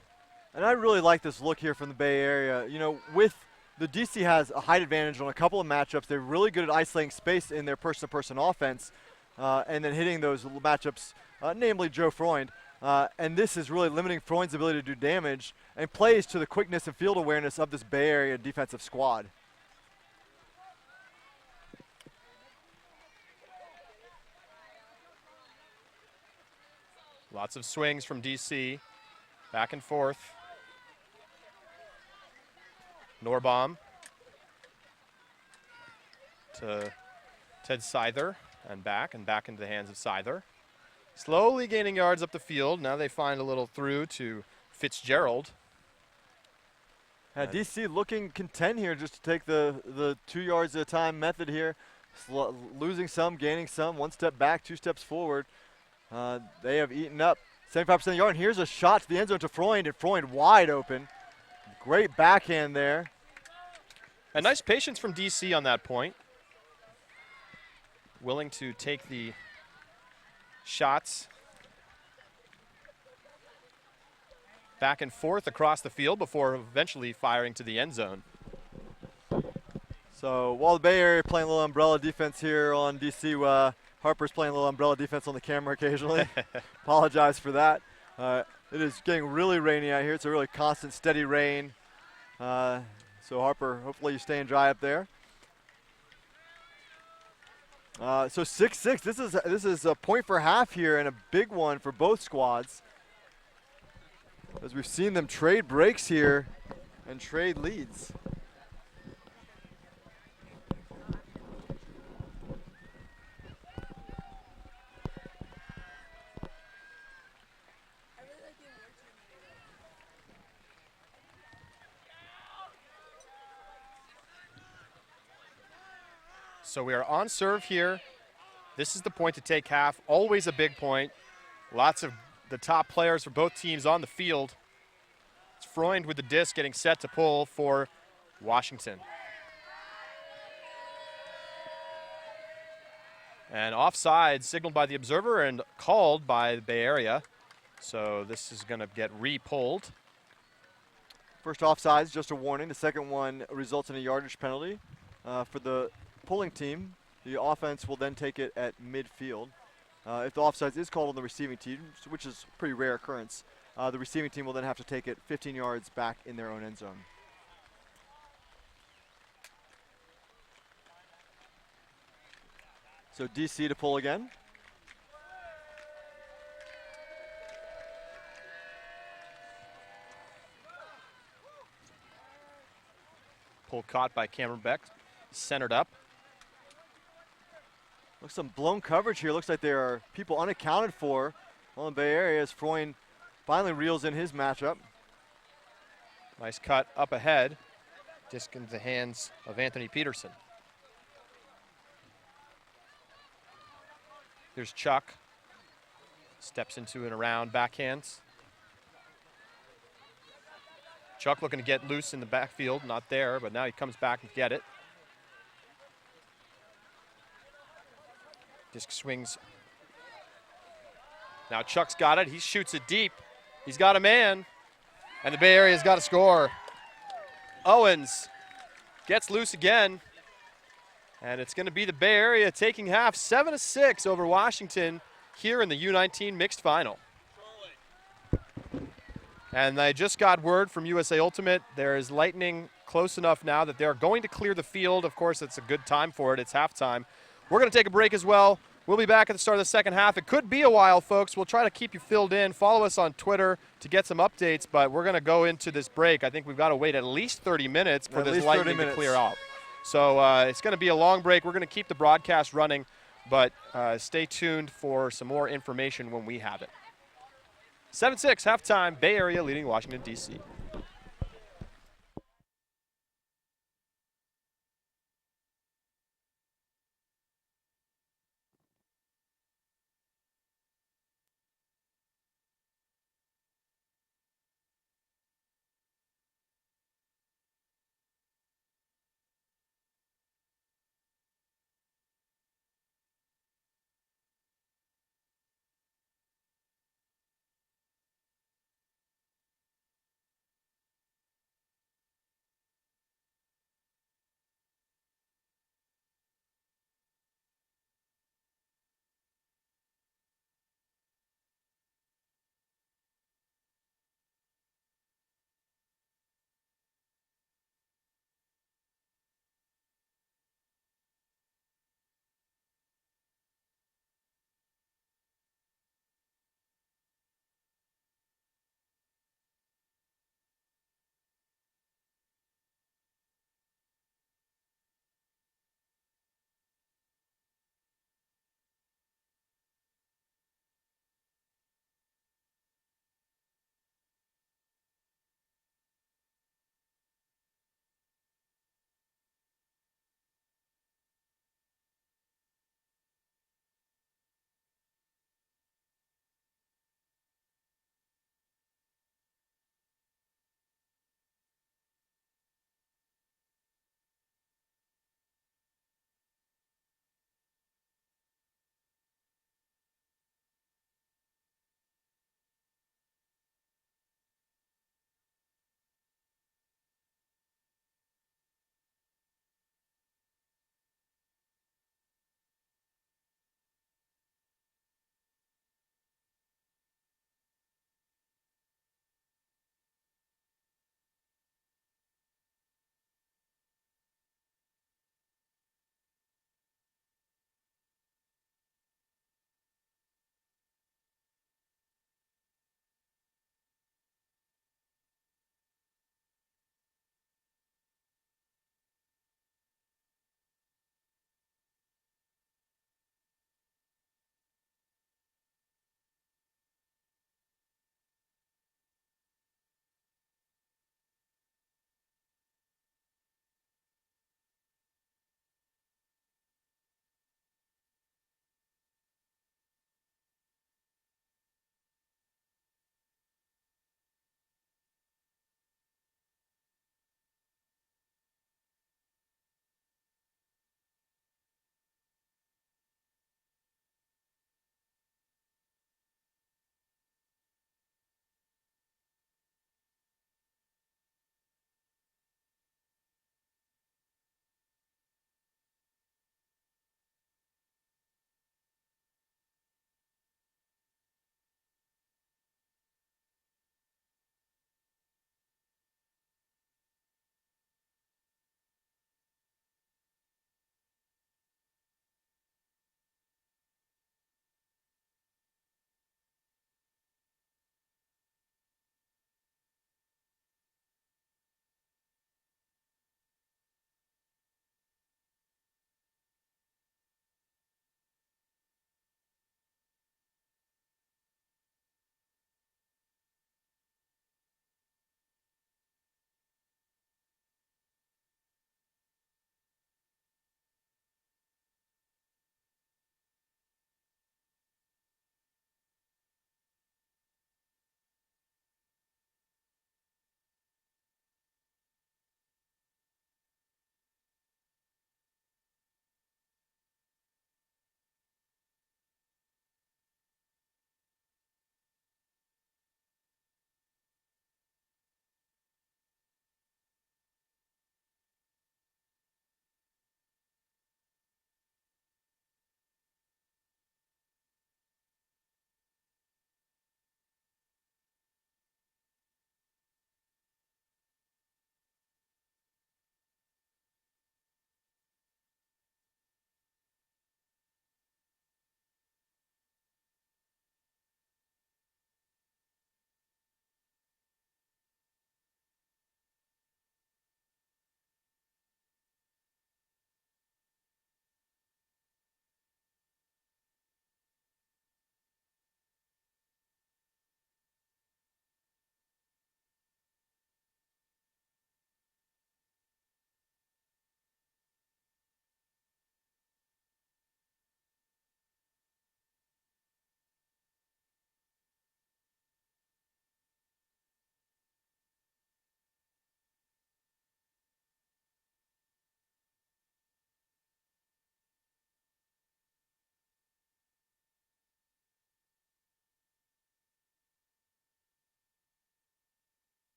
And I really like this look here from the Bay Area. You know, with the DC has a height advantage on a couple of matchups. They're really good at isolating space in their person-to-person offense and then hitting those matchups, namely Joe Freund. And this is really limiting Freund's ability to do damage and plays to the quickness and field awareness of this Bay Area defensive squad. Lots of swings from DC, back and forth. Norbaum to Ted Seither and back into the hands of Seither. Slowly gaining yards up the field. Now they find a little through to Fitzgerald. DC looking content here just to take the 2 yards at a time method here. Losing some, gaining some, 1 step back, 2 steps forward. They have eaten up 75% of the yard. And here's a shot to the end zone to Freund, and Freund wide open. Great backhand there. A nice patience from DC on that point. Willing to take the shots back and forth across the field before eventually firing to the end zone. So while the Bay Area playing a little umbrella defense here on DC, Harper's playing a little umbrella defense on the camera occasionally. Apologize for that. It is getting really rainy out here. It's a really constant, steady rain. So Harper, hopefully you're staying dry up there. So 6-6. This is a point for half here and a big one for both squads, as we've seen them trade breaks here and trade leads. So we are on serve here. This is the point to take half. Always a big point. Lots of the top players for both teams on the field. It's Freund with the disc getting set to pull for Washington. And offside signaled by the observer and called by the Bay Area. So this is going to get re-pulled. First offside is just a warning. The second one results in a yardage penalty for the pulling team. The offense will then take it at midfield. If the offsides is called on the receiving team, which is a pretty rare occurrence, the receiving team will then have to take it 15 yards back in their own end zone. So DC to pull again. Pull caught by Cameron Beck, centered up. Looks some blown coverage here. Looks like there are people unaccounted for on the Bay Area as Freund finally reels in his matchup. Nice cut up ahead. Disc into the hands of Anthony Peterson. Here's Chuck. Steps into and around backhands. Chuck looking to get loose in the backfield. Not there, but now he comes back and get it. Disc swings. Now Chuck's got it. He shoots it deep. He's got a man. And the Bay Area's got to score. Owens gets loose again. And it's going to be the Bay Area taking half 7-6 over Washington here in the U19 mixed final. And I just got word from USA Ultimate. There is lightning close enough now that they're going to clear the field. Of course, it's a good time for it. It's halftime. We're going to take a break as well. We'll be back at the start of the second half. It could be a while, folks. We'll try to keep you filled in. Follow us on Twitter to get some updates, but we're going to go into this break. I think we've got to wait at least 30 minutes for this lightning to clear out. So it's going to be a long break. We're going to keep the broadcast running, but stay tuned for some more information when we have it. 7-6 halftime. Bay Area leading Washington, D.C.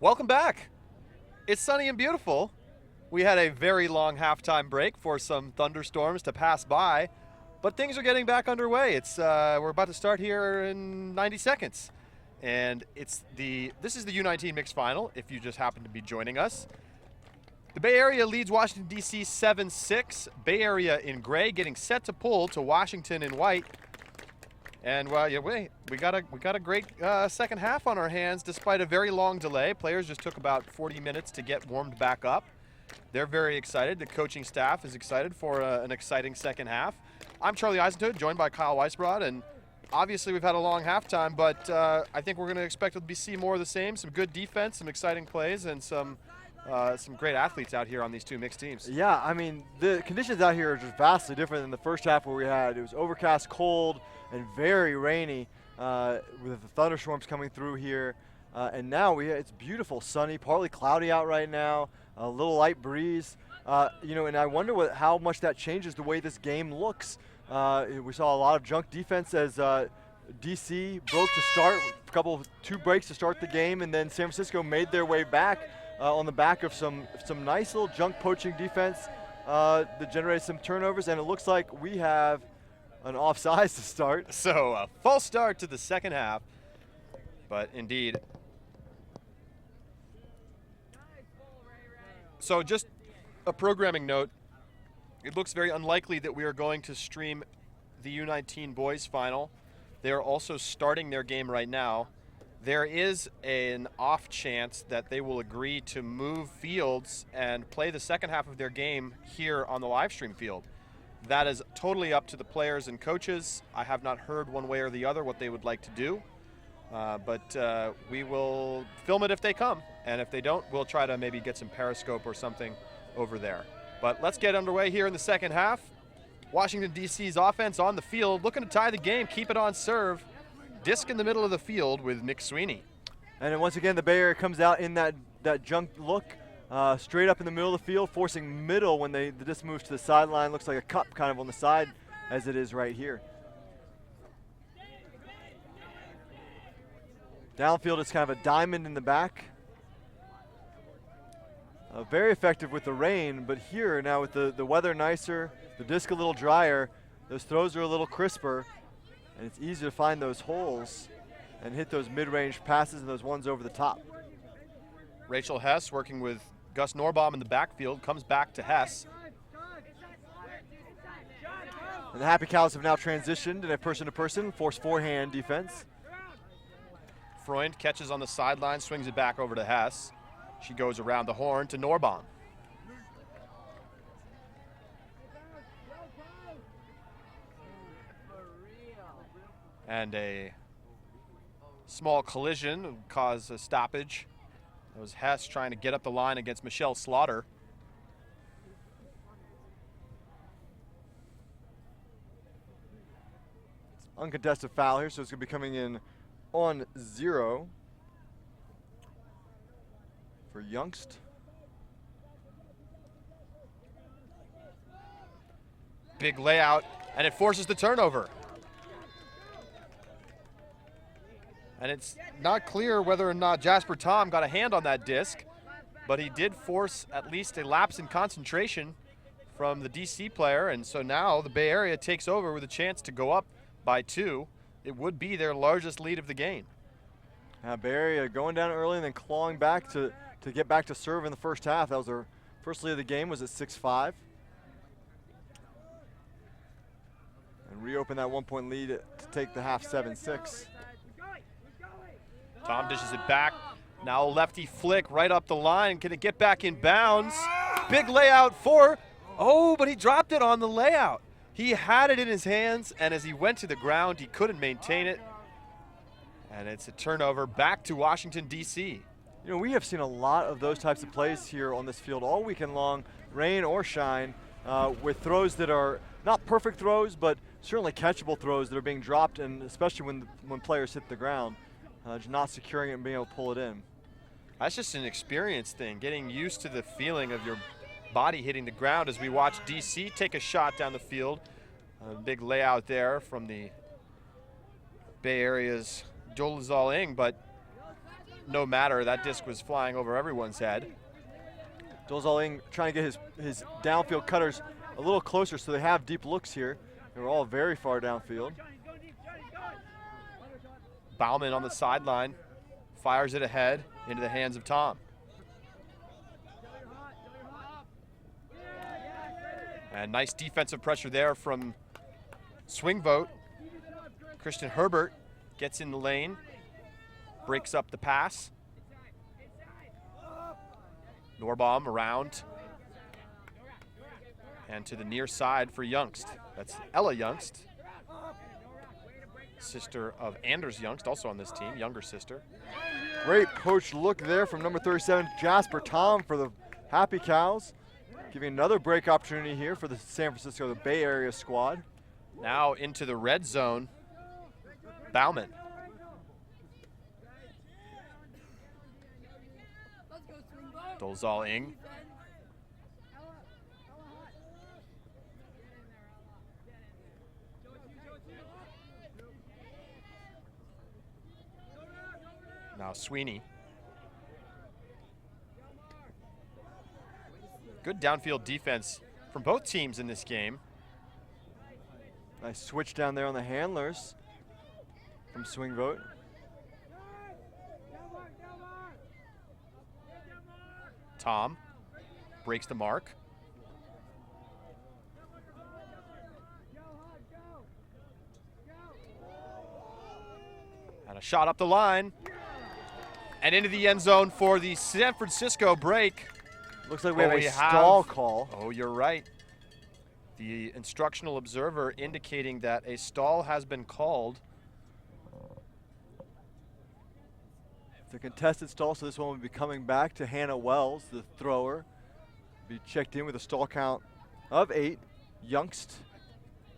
Welcome back. It's sunny and beautiful. We had a very long halftime break for some thunderstorms to pass by, but things are getting back underway. We're about to start here in 90 seconds. And this is the U19 mixed final, if you just happen to be joining us. The Bay Area leads Washington, D.C. 7-6. Bay Area in gray getting set to pull to Washington in white. And well, yeah, we got a great second half on our hands despite a very long delay. Players just took about 40 minutes to get warmed back up. They're very excited. The coaching staff is excited for an exciting second half. I'm Charlie Eisenhood, joined by Kyle Weisbrod, and obviously we've had a long halftime, but I think we're going to expect to see more of the same. Some good defense, some exciting plays, and some great athletes out here on these two mixed teams. Yeah, I mean, the conditions out here are just vastly different than the first half where it was overcast, cold, and very rainy with the thunderstorms coming through here. And now it's beautiful, sunny, partly cloudy out right now, a little light breeze. And I wonder how much that changes the way this game looks. We saw a lot of junk defense as DC broke to start, two breaks to start the game, and then San Francisco made their way back on the back of some nice little junk poaching defense that generated some turnovers, and it looks like we have an offsides to start. So a false start to the second half, but indeed. So just a programming note, it looks very unlikely that we are going to stream the U19 boys final. They are also starting their game right now. There is an off chance that they will agree to move fields and play the second half of their game here on the live stream field. That is totally up to the players and coaches. I have not heard one way or the other what they would like to do, but we will film it if they come, and if they don't, we'll try to maybe get some Periscope or something over there. But let's get underway here in the second half. Washington, D.C.'s offense on the field, looking to tie the game, keep it on serve. Disc in the middle of the field with Nick Sweeney. And then once again, the Bay Area comes out in that junk look, straight up in the middle of the field, forcing middle when the disc moves to the sideline. Looks like a cup kind of on the side as it is right here. Downfield is kind of a diamond in the back. Very effective with the rain, but here now with the weather nicer, the disc a little drier, those throws are a little crisper, and it's easier to find those holes and hit those mid-range passes and those ones over the top. Rachel Hess working with Gus Norbaum in the backfield, comes back to Hess. And the Happy Cows have now transitioned in a person-to-person, force forehand defense. Freund catches on the sideline, swings it back over to Hess. She goes around the horn to Norbaum. And a small collision would cause a stoppage. That was Hess trying to get up the line against Michelle Slaughter. Uncontested foul here, so it's going to be coming in on 0 for Youngst. Big layout, and it forces the turnover. And it's not clear whether or not Jasper Tom got a hand on that disc, but he did force at least a lapse in concentration from the DC player, and so now the Bay Area takes over with a chance to go up by 2. It would be their largest lead of the game. Bay Area going down early and then clawing back to get back to serve in the first half. That was their first lead of the game, was at 6-5. And reopen that 1-point lead to take the half 7-6. Tom dishes it back. Now lefty flick right up the line. Can it get back in bounds? Big layout but he dropped it on the layout. He had it in his hands, and as he went to the ground, he couldn't maintain it. And it's a turnover back to Washington, D.C. You know, we have seen a lot of those types of plays here on this field all weekend long, rain or shine, with throws that are not perfect throws, but certainly catchable throws that are being dropped, and especially when players hit the ground. Just not securing it and being able to pull it in. That's just an experience thing, getting used to the feeling of your body hitting the ground as we watch DC take a shot down the field. A big layout there from the Bay Area's Dolezal Ing, but no matter. That disc was flying over everyone's head. Dolezal trying to get his downfield cutters a little closer so they have deep looks here. They're all very far downfield. Bauman on the sideline fires it ahead into the hands of Tom. And nice defensive pressure there from Swing Vote. Christian Herbert gets in the lane, breaks up the pass. Norbaum around and to the near side for Youngst. That's Ella Youngst, sister of Anders Youngst, also on this team, younger sister. Great poach look there from number 37, Jasper Tom for the Happy Cows. Giving another break opportunity here for the San Francisco, the Bay Area squad. Now into the red zone, Bauman. Dolezal Ing. Now Sweeney. Good downfield defense from both teams in this game. Nice switch down there on the handlers from Swing Vote. Tom breaks the mark. And a shot up the line. And into the end zone for the San Francisco break. Looks like we have a stall call. Oh, you're right. The instructional observer indicating that a stall has been called. It's a contested stall, so this one will be coming back to Hannah Wells, the thrower. Be checked in with a stall count of 8. Youngst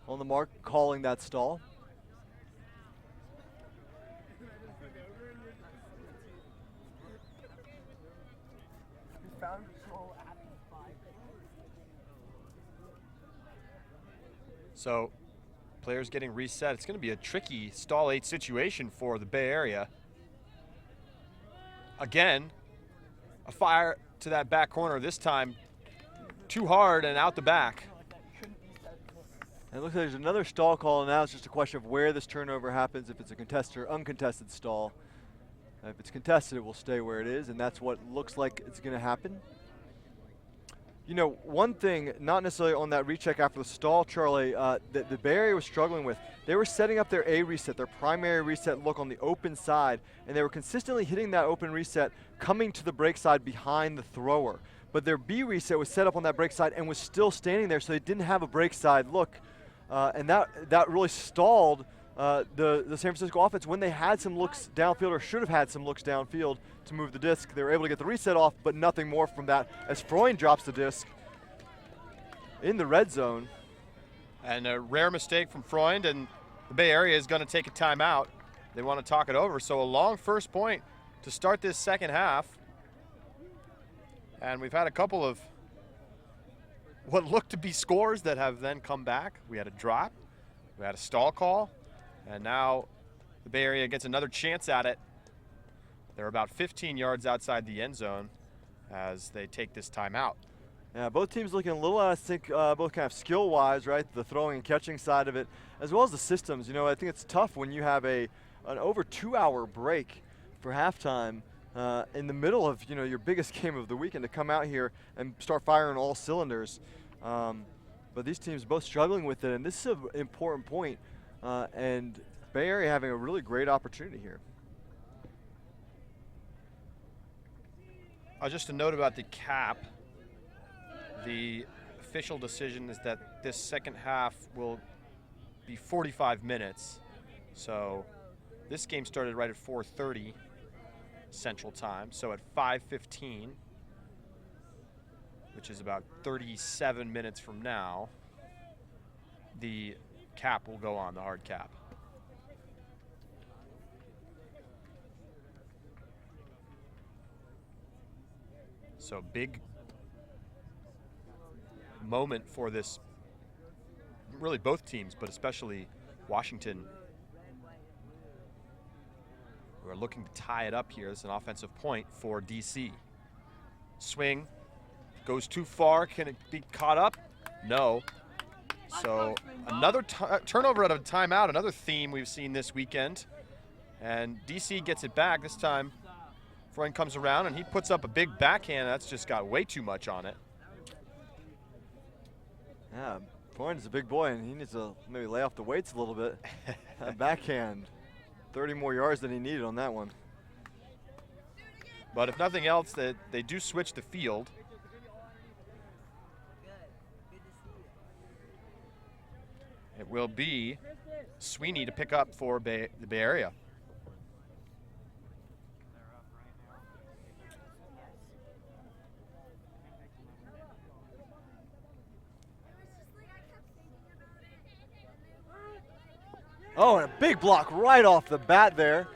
on the mark, calling that stall. So players getting reset. It's going to be a tricky stall 8 situation for the Bay Area. Again, a fire to that back corner, this time too hard and out the back. And it looks like there's another stall call, and now it's just a question of where this turnover happens, if it's a contested or uncontested stall. If it's contested, it will stay where it is, and that's what looks like it's going to happen. You know, one thing, not necessarily on that recheck after the stall, Charlie, that the Bay Area was struggling with, they were setting up their A reset, their primary reset look on the open side, and they were consistently hitting that open reset, coming to the break side behind the thrower. But their B reset was set up on that break side and was still standing there, so they didn't have a break side look. And that really stalled the San Francisco offense when they had some looks downfield, or should have had some looks downfield to move the disc. They were able to get the reset off, but nothing more from that as Freund drops the disc in the red zone. And a rare mistake from Freund, and the Bay Area is going to take a timeout. They want to talk it over, so a long first point to start this second half. And we've had a couple of what looked to be scores that have then come back. We had a drop, we had a stall call, and now the Bay Area gets another chance at it. They're about 15 yards outside the end zone as they take this timeout. Yeah, both teams looking a little out of sync, both kind of skill-wise, right? The throwing and catching side of it, as well as the systems. You know, I think it's tough when you have an over 2-hour break for halftime in the middle of, you know, your biggest game of the weekend to come out here and start firing all cylinders. But these teams both struggling with it, and this is an important point. And Bay Area having a really great opportunity here. Just a note about the cap. The official decision is that this second half will be 45 minutes. So this game started right at 4:30 Central Time. So at 5:15, which is about 37 minutes from now, the cap will go on, the hard cap. So big moment for this, really both teams, but especially Washington. who are looking to tie it up here. It's an offensive point for DC. Swing goes too far. Can it be caught up? No. So another turnover out of a timeout, another theme we've seen this weekend. And DC gets it back. This time, Freund comes around and he puts up a big backhand. That's just got way too much on it. Yeah, Freund's a big boy, and he needs to maybe lay off the weights a little bit. That backhand, 30 more yards than he needed on that one. But if nothing else, they do switch the field. It will be Sweeney to pick up for the Bay Area. Oh, and a big block right off the bat there.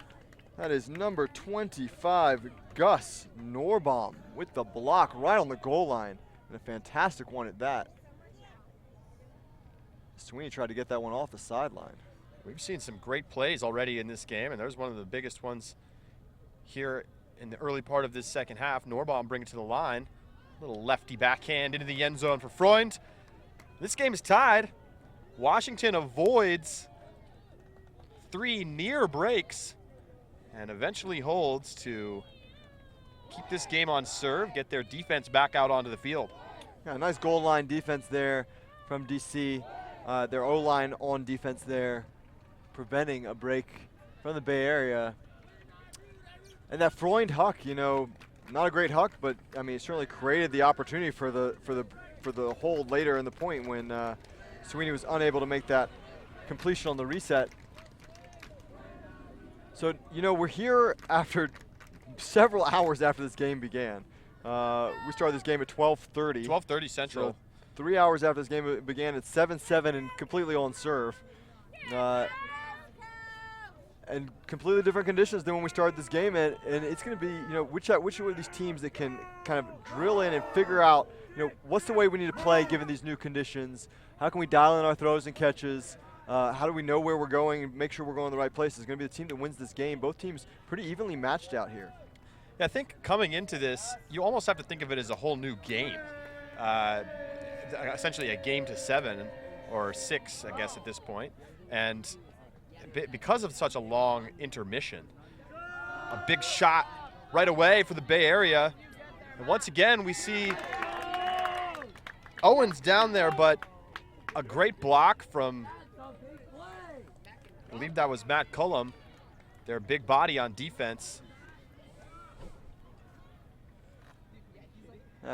That is number 25, Gus Norbaum, with the block right on the goal line. And a fantastic one at that. Sweeney tried to get that one off the sideline. We've seen some great plays already in this game, and there's one of the biggest ones here in the early part of this second half. Norbaum brings it to the line. Little lefty backhand into the end zone for Freund. This game is tied. Washington avoids 3 near breaks and eventually holds to keep this game on serve, get their defense back out onto the field. Yeah, nice goal line defense there from DC. Their O-line on defense there, preventing a break from the Bay Area. And that Freund huck, you know, not a great huck, but I mean, it certainly created the opportunity for the hold later in the point when Sweeney was unable to make that completion on the reset. So, you know, we're here after several hours after this game began. We started this game at 12:30. 12:30 Central. So 3 hours after this game began, it's 7-7 and completely on serve. And completely different conditions than when we started this game. And it's going to be, you know, which are these teams that can kind of drill in and figure out, you know, what's the way we need to play given these new conditions? How can we dial in our throws and catches? How do we know where we're going and make sure we're going in the right place? It's going to be the team that wins this game. Both teams pretty evenly matched out here. Yeah, I think coming into this, you almost have to think of it as a whole new game. Essentially a game to 7 or 6, I guess, at this point. And because of such a long intermission, a big shot right away for the Bay Area. And once again, we see Owens down there, but a great block from, I believe that was Matt Cullum, their big body on defense.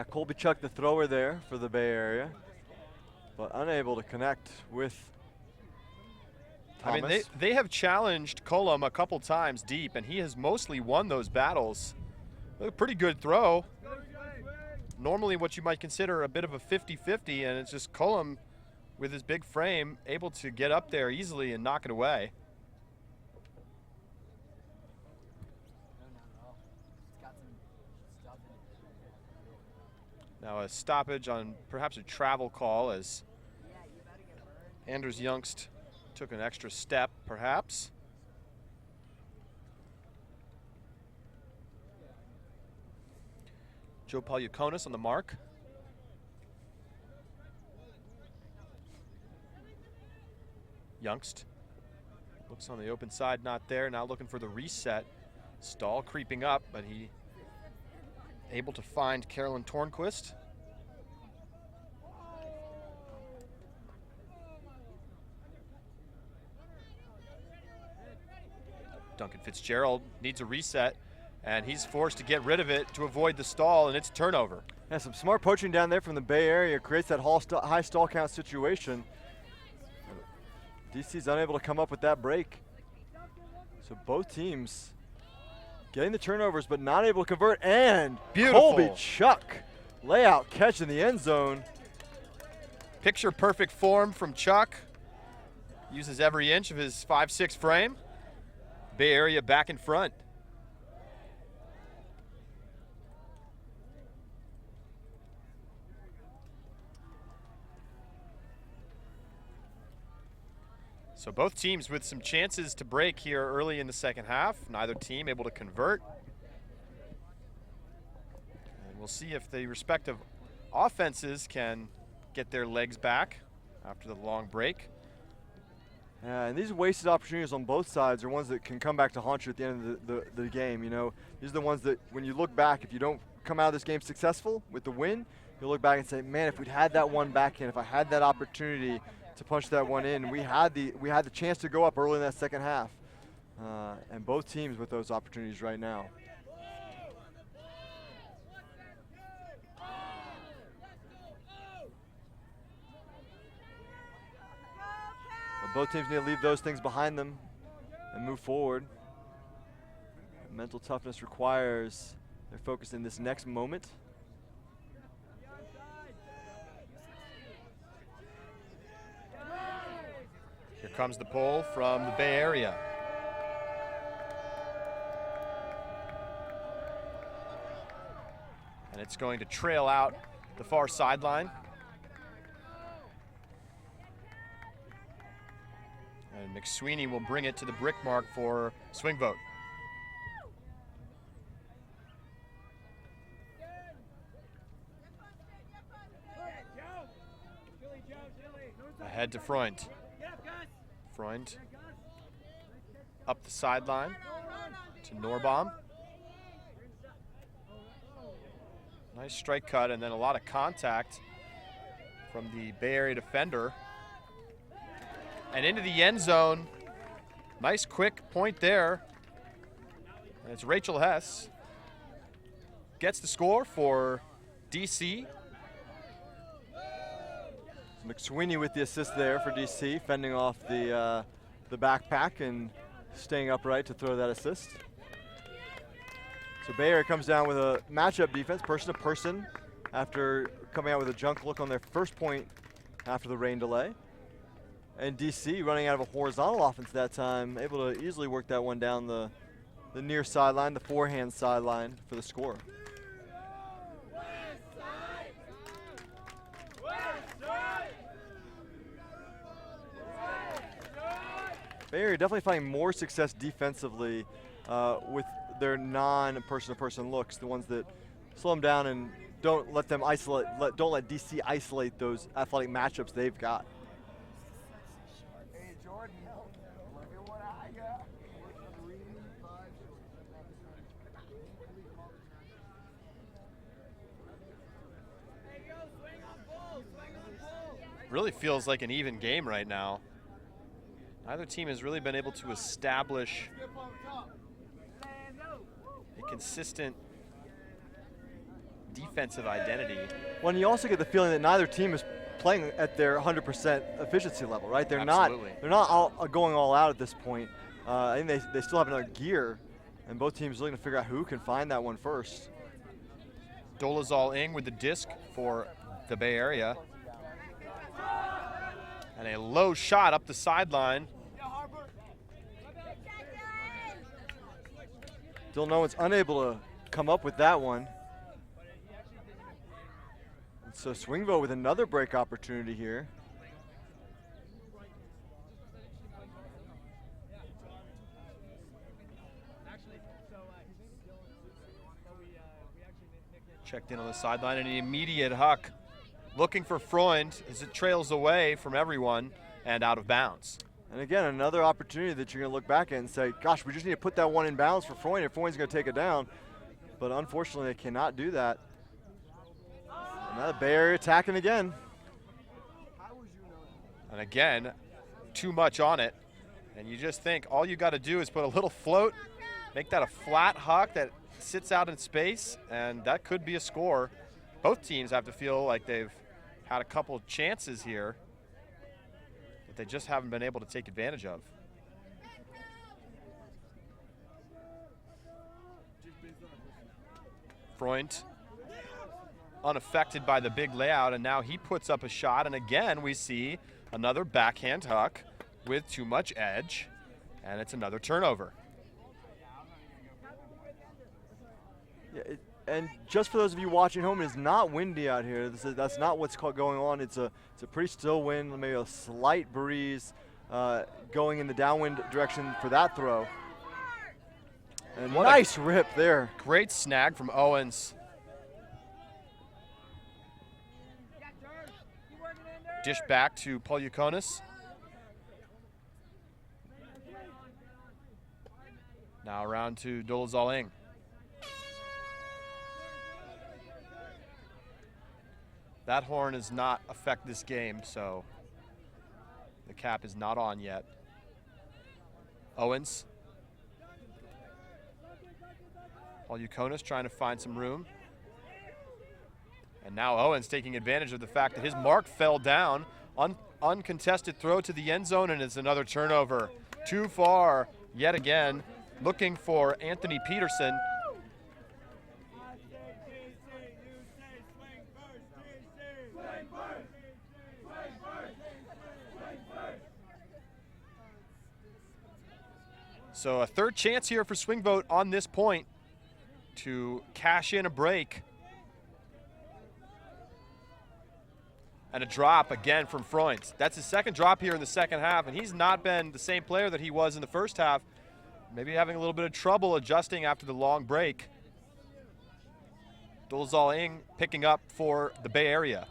Colby Chuck, the thrower there for the Bay Area, but unable to connect with Thomas. I mean, they have challenged Cullum a couple times deep, and he has mostly won those battles. A pretty good throw. Normally what you might consider a bit of a 50-50, and it's just Cullum with his big frame able to get up there easily and knock it away. Now a stoppage on perhaps a travel call as Anders Youngst took an extra step, perhaps. Joe Palyakonis on the mark. Youngst looks on the open side, not there. Now looking for the reset. Stahl creeping up, but he able to find Carolyn Tornquist. Duncan Fitzgerald needs a reset, and he's forced to get rid of it to avoid the stall, and it's a turnover. Yeah, some smart poaching down there from the Bay Area creates that high stall count situation. DC's unable to come up with that break. So both teams getting the turnovers, but not able to convert. And beautiful. Colby Chuck, layout catch in the end zone. Picture perfect form from Chuck. Uses every inch of his 5'6" frame. Bay Area back in front. So both teams with some chances to break here early in the second half. Neither team able to convert. And we'll see if the respective offenses can get their legs back after the long break. Yeah, and these wasted opportunities on both sides are ones that can come back to haunt you at the end of the game. You know, these are the ones that when you look back, if you don't come out of this game successful with the win, you'll look back and say, man, if we'd had that one back in, if I had that opportunity to punch that one in, we had the chance to go up early in that second half. And both teams with those opportunities right now. But both teams need to leave those things behind them and move forward. Mental toughness requires they're focused in this next moment. Here comes the pull from the Bay Area. And it's going to trail out the far sideline. And McSweeney will bring it to the brick mark for swing vote. Ahead to Freund. Freund up the sideline to Norbaum. Nice strike cut and then a lot of contact from the Bay Area defender. And into the end zone. Nice quick point there. And it's Rachel Hess. Gets the score for DC. McSweeney with the assist there for DC, fending off the backpack and staying upright to throw that assist. So Bay Area comes down with a matchup defense, person to person, after coming out with a junk look on their first point after the rain delay. And DC running out of a horizontal offense that time, able to easily work that one down the near sideline, the forehand sideline for the score. Bay Area definitely finding more success defensively with their non-person-to-person looks, the ones that slow them down and don't let them isolate, don't let DC isolate those athletic matchups they've got. Hey, Jordan, look at what I got. Really feels like an even game right now. Neither team has really been able to establish a consistent defensive identity. Well, and you also get the feeling that neither team is playing at their 100% efficiency level, right? They're Absolutely. not going all out at this point. I think they still have another gear, and both teams looking to figure out who can find that one first. Dolezal Ng with the disc for the Bay Area. And a low shot up the sideline. Dylan Owens unable to come up with that one. And so Swingvo with another break opportunity here. Checked in on the sideline and an immediate huck. Looking for Freund as it trails away from everyone and out of bounds. And again, another opportunity that you're going to look back at and say, gosh, we just need to put that one in bounds for Freund if Freund's going to take it down. But unfortunately, they cannot do that. Another Bay Area attacking again. And again, too much on it. And you just think all you got to do is put a little float, make that a flat huck that sits out in space, and that could be a score. Both teams have to feel like they've had a couple of chances here that they just haven't been able to take advantage of. Freund unaffected by the big layout, and now he puts up a shot, and again we see another backhand huck with too much edge, and it's another turnover. Yeah, and just for those of you watching home, it is not windy out here. That's not what's going on. It's a pretty still wind, maybe a slight breeze. going in the downwind direction for that throw. And nice rip there. Great snag from Owens. Dish back to Polukonis. Now around to Dolazaling. That horn does not affect this game, so the cap is not on yet. Owens. Polukonis trying to find some room. And now Owens taking advantage of the fact that his mark fell down. Uncontested throw to the end zone, and it's another turnover. Too far yet again, looking for Anthony Peterson. So a third chance here for Swing Vote on this point to cash in a break. And a drop again from Freund. That's his second drop here in the second half, and he's not been the same player that he was in the first half. Maybe having a little bit of trouble adjusting after the long break. Dolazaling picking up for the Bay Area.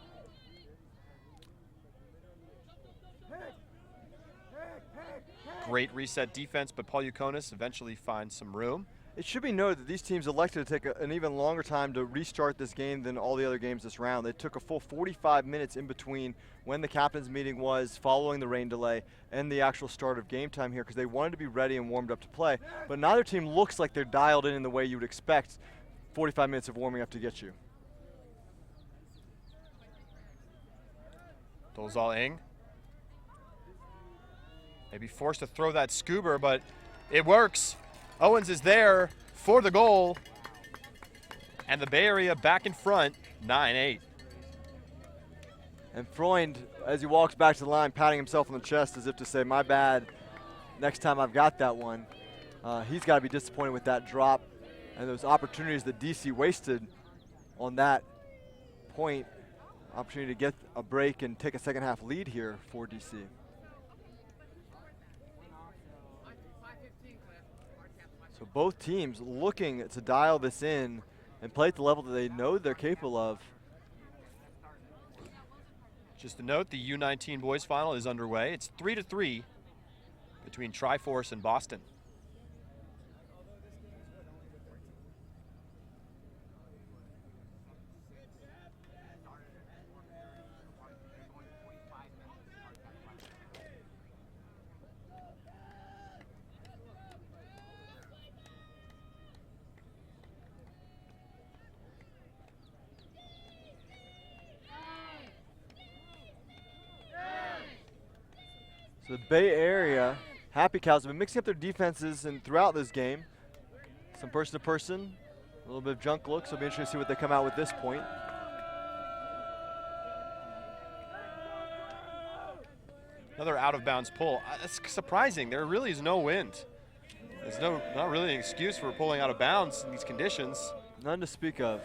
Great reset defense, but Polukonis eventually finds some room. It should be noted that these teams elected to take an even longer time to restart this game than all the other games this round. They took a full 45 minutes in between when the captain's meeting was following the rain delay and the actual start of game time here because they wanted to be ready and warmed up to play. But neither team looks like they're dialed in the way you would expect 45 minutes of warming up to get you. Dolazaling. Maybe forced to throw that scuba, but it works. Owens is there for the goal. And the Bay Area back in front, 9-8. And Freund, as he walks back to the line, patting himself on the chest as if to say, my bad, next time I've got that one. He's got to be disappointed with that drop and those opportunities that DC wasted on that point. Opportunity to get a break and take a second half lead here for DC. So both teams looking to dial this in and play at the level that they know they're capable of. Just a note, the U19 boys final is underway. It's 3-3 between Triforce and Boston. So the Bay Area Happy Cows have been mixing up their defenses and throughout this game. Some person-to-person, a little bit of junk looks. So it'll be interesting to see what they come out with this point. Another out-of-bounds pull. That's surprising. There really is no wind. There's not really an excuse for pulling out of bounds in these conditions. None to speak of.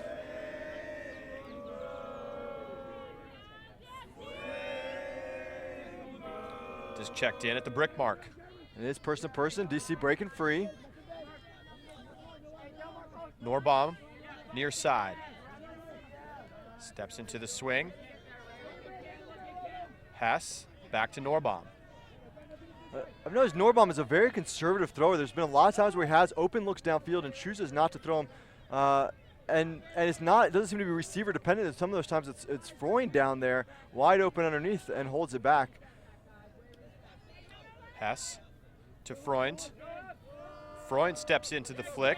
Just checked in at the brick mark. It is person-to-person. DC breaking free. Norbaum near side. Steps into the swing. Hess back to Norbaum. I've noticed Norbaum is a very conservative thrower. There's been a lot of times where he has open looks downfield and chooses not to throw him. And it's not, it doesn't seem to be receiver dependent. And some of those times it's Freund down there, wide open underneath, and holds it back. Hess to Freund. Freund steps into the flick.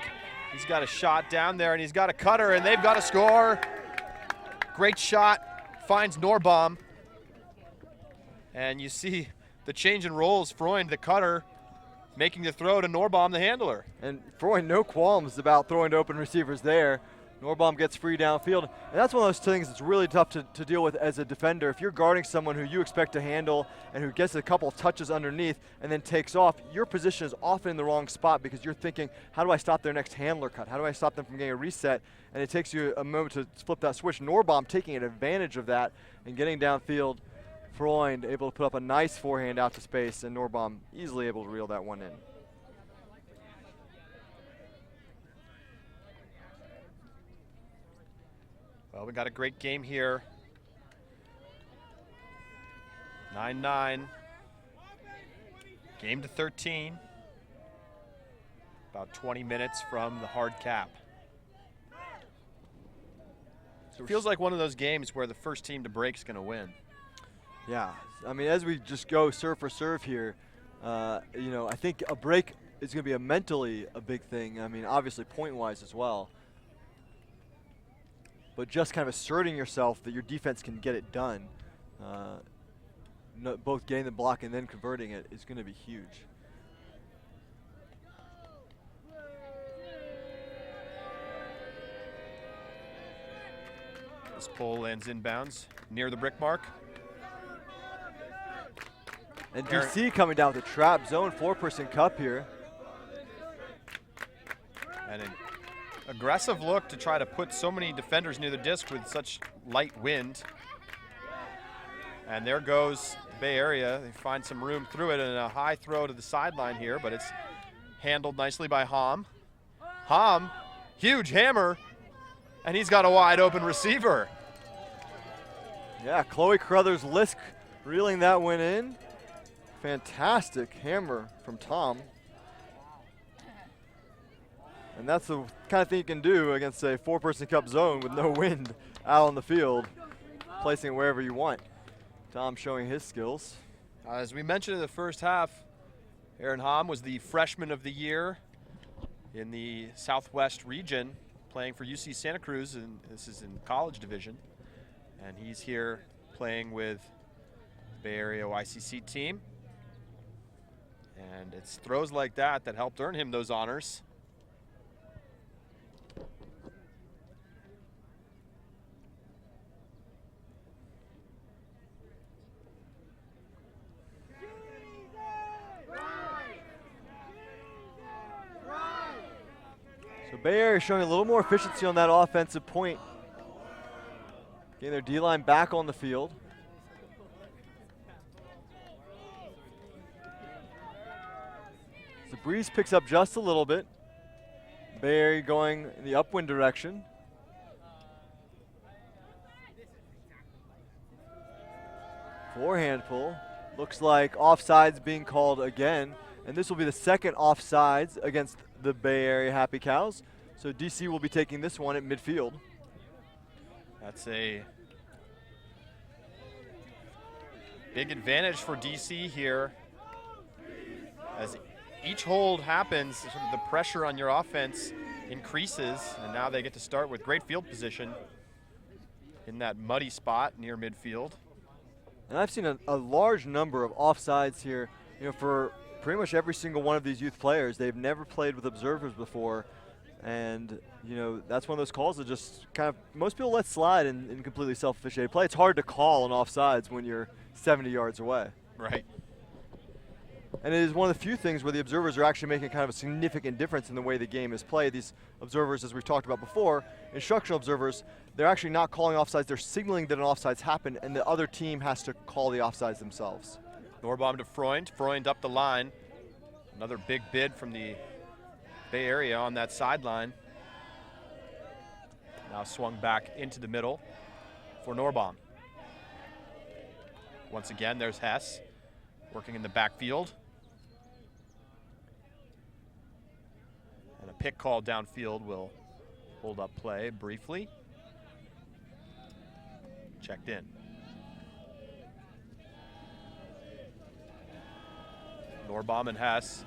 He's got a shot down there, and he's got a cutter, and they've got a score. Great shot, finds Norbaum. And you see the change in roles. Freund, the cutter, making the throw to Norbaum, the handler. And Freund, no qualms about throwing to open receivers there. Norbaum gets free downfield. And that's one of those things that's really tough to deal with as a defender. If you're guarding someone who you expect to handle and who gets a couple of touches underneath and then takes off, your position is often in the wrong spot because you're thinking, how do I stop their next handler cut? How do I stop them from getting a reset? And it takes you a moment to flip that switch. Norbaum taking advantage of that and getting downfield Freund able to put up a nice forehand out to space, and Norbaum easily able to reel that one in. Well, we got a great game here. 9-9. Game to 13. About 20 minutes from the hard cap. So it feels like one of those games where the first team to break is going to win. Yeah, I mean, as we just go serve for serve here, you know, I think a break is going to be mentally a big thing. I mean, obviously point-wise as well. But just kind of asserting yourself that your defense can get it done, both getting the block and then converting it, is going to be huge. This pole lands inbounds near the brick mark. And DC coming down with a trap zone 4-person cup here. And an aggressive look to try to put so many defenders near the disc with such light wind. And there goes the Bay Area. They find some room through it, and a high throw to the sideline here, but it's handled nicely by Hom. Hom, huge hammer, and he's got a wide open receiver. Yeah, Chloe Carruthers-Lisk reeling that one in. Fantastic hammer from Tom. And that's the kind of thing you can do against a 4-person cup zone with no wind out on the field, placing it wherever you want. Tom showing his skills. As we mentioned in the first half, Aaron Hom was the freshman of the year in the Southwest region, playing for UC Santa Cruz, and this is in college division. And he's here playing with the Bay Area YCC team. And it's throws like that that helped earn him those honors. So Bay Area showing a little more efficiency on that offensive point. Getting their D-line back on the field. The breeze picks up just a little bit. Bay Area going in the upwind direction. Forehand pull. Looks like offsides being called again. And this will be the second offsides against the Bay Area Happy Cows. So DC will be taking this one at midfield. That's a big advantage for DC here. As each hold happens, sort of the pressure on your offense increases, and now they get to start with great field position in that muddy spot near midfield. And I've seen a large number of offsides here, you know, for pretty much every single one of these youth players. They've never played with observers before, and you know, that's one of those calls that just kind of most people let slide in completely self-officiated play. It's hard to call an offsides when you're 70 yards away. Right. And it is one of the few things where the observers are actually making kind of a significant difference in the way the game is played. These observers, as we've talked about before, instructional observers, they're actually not calling offsides, they're signaling that an offside's happened, and the other team has to call the offsides themselves. Norbaum to Freund. Freund up the line. Another big bid from the Bay Area on that sideline. Now swung back into the middle for Norbaum. Once again, there's Hess working in the backfield. And a pick call downfield will hold up play briefly. Checked in. Norbaum and Hess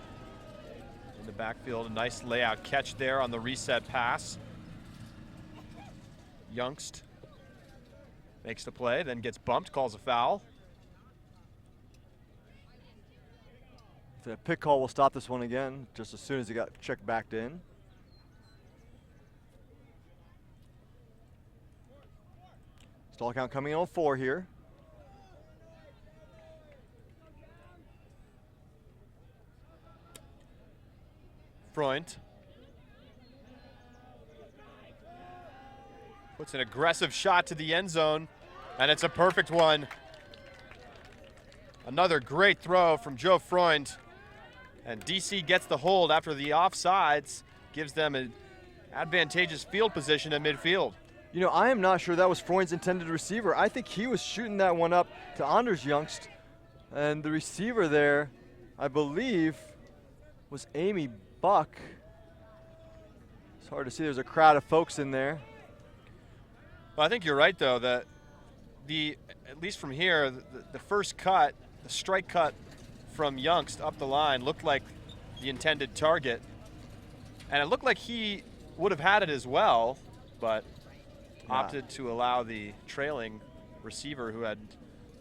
in the backfield. A nice layout catch there on the reset pass. Youngst makes the play, then gets bumped, calls a foul. The pick call will stop this one again just as soon as he got checked back in. Stall count coming in on 4 here. Freund puts an aggressive shot to the end zone, and it's a perfect one. Another great throw from Joe Freund. And DC gets the hold after the offsides, gives them an advantageous field position at midfield. You know, I am not sure that was Freund's intended receiver. I think he was shooting that one up to Anders Youngst. And the receiver there, I believe, was Amy Buck. It's hard to see. There's a crowd of folks in there. Well, I think you're right, though, that at least from here, the first cut, the strike cut from Youngst up the line looked like the intended target. And it looked like he would have had it as well, but opted to allow the trailing receiver, who had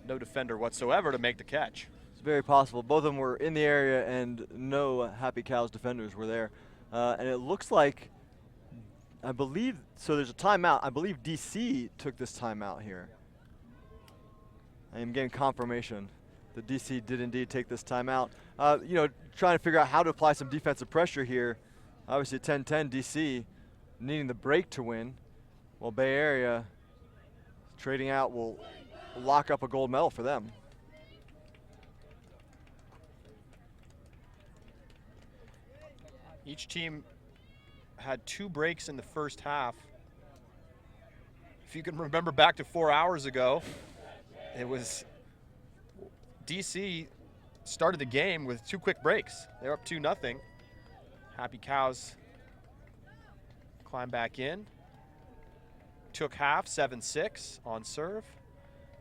no defender whatsoever, to make the catch. It's very possible. Both of them were in the area, and no Happy Cows defenders were there. And it looks like, I believe, so there's a timeout. I believe DC took this timeout here. I am getting confirmation that DC did indeed take this timeout. You know, trying to figure out how to apply some defensive pressure here. Obviously, 10-10 DC needing the break to win, while Bay Area trading out will lock up a gold medal for them. Each team had 2 breaks in the first half. If you can remember back to 4 hours ago, it was DC started the game with 2 quick breaks. They're up 2-0. Happy Cows climb back in. Took half, 7-6 on serve.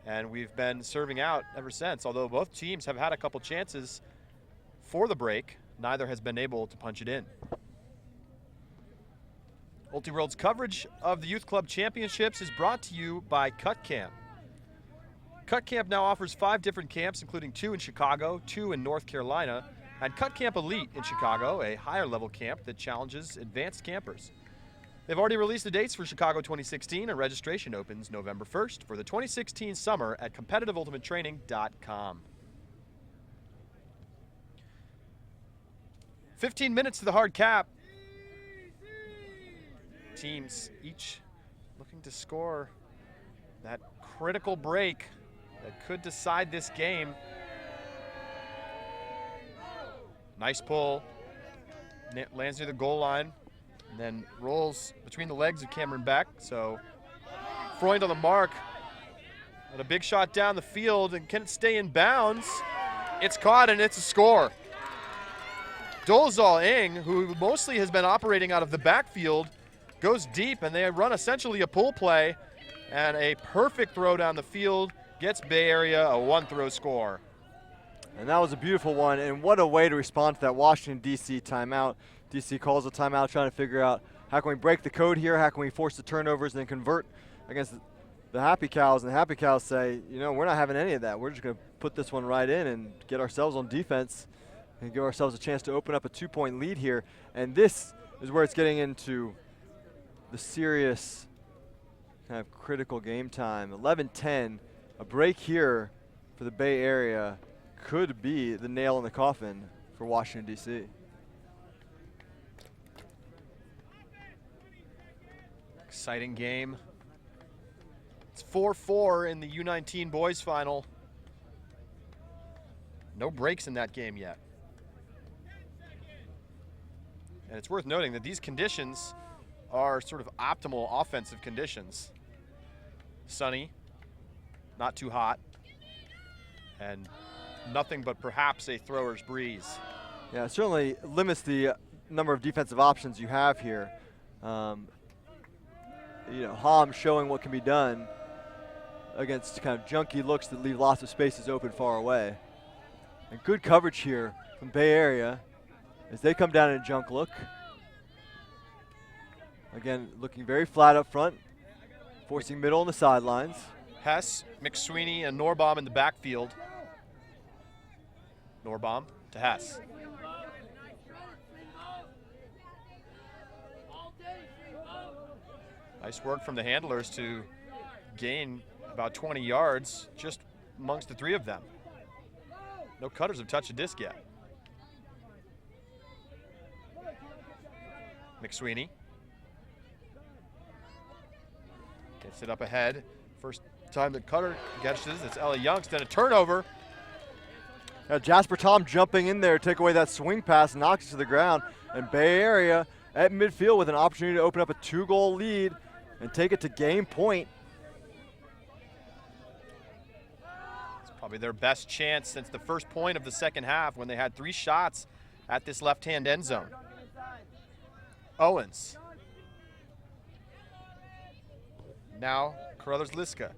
And we've been serving out ever since. Although both teams have had a couple chances for the break, neither has been able to punch it in. Ultiworld's coverage of the Youth Club Championships is brought to you by Cut Camp. Cut Camp now offers 5 different camps, including 2 in Chicago, 2 in North Carolina, and Cut Camp Elite in Chicago, a higher level camp that challenges advanced campers. They've already released the dates for Chicago 2016, and registration opens November 1st for the 2016 summer at competitiveultimatetraining.com. 15 minutes to the hard cap. Teams each looking to score that critical break that could decide this game. Nice pull, lands near the goal line, and then rolls between the legs of Cameron Beck. So Freund on the mark, and a big shot down the field, and can it stay in bounds? It's caught, and it's a score. Dolzal Ng, who mostly has been operating out of the backfield, goes deep, and they run essentially a pull play, and a perfect throw down the field gets Bay Area a 1-throw score. And that was a beautiful one, and what a way to respond to that Washington, D.C. timeout. D.C. calls a timeout, trying to figure out how can we break the code here, how can we force the turnovers and then convert against the Happy Cows. And the Happy Cows say, you know, we're not having any of that. We're just going to put this one right in and get ourselves on defense and give ourselves a chance to open up a 2-point lead here. And this is where it's getting into the serious kind of critical game time. 11-10, a break here for the Bay Area could be the nail in the coffin for Washington, D.C. Exciting game. It's 4-4 in the U19 boys final. No breaks in that game yet. And it's worth noting that these conditions are sort of optimal offensive conditions. Sunny, not too hot, and nothing but perhaps a thrower's breeze. Yeah, it certainly limits the number of defensive options you have here. You know, Ham showing what can be done against kind of junky looks that leave lots of spaces open far away. And good coverage here from Bay Area as they come down in a junk look. Again, looking very flat up front, forcing middle on the sidelines. Hess, McSweeney, and Norbaum in the backfield. Norbaum to Hess. Nice work from the handlers to gain about 20 yards just amongst the 3 of them. No cutters have touched a disc yet. McSweeney gets it up ahead. First time that Cutter catches, it's Ellie Youngst, and a turnover. Jasper Tom jumping in there, take away that swing pass, knocks it to the ground. And Bay Area at midfield with an opportunity to open up a 2-goal lead and take it to game point. It's probably their best chance since the first point of the second half when they had 3 shots at this left-hand end zone. Owens. Now Carruthers-Liska.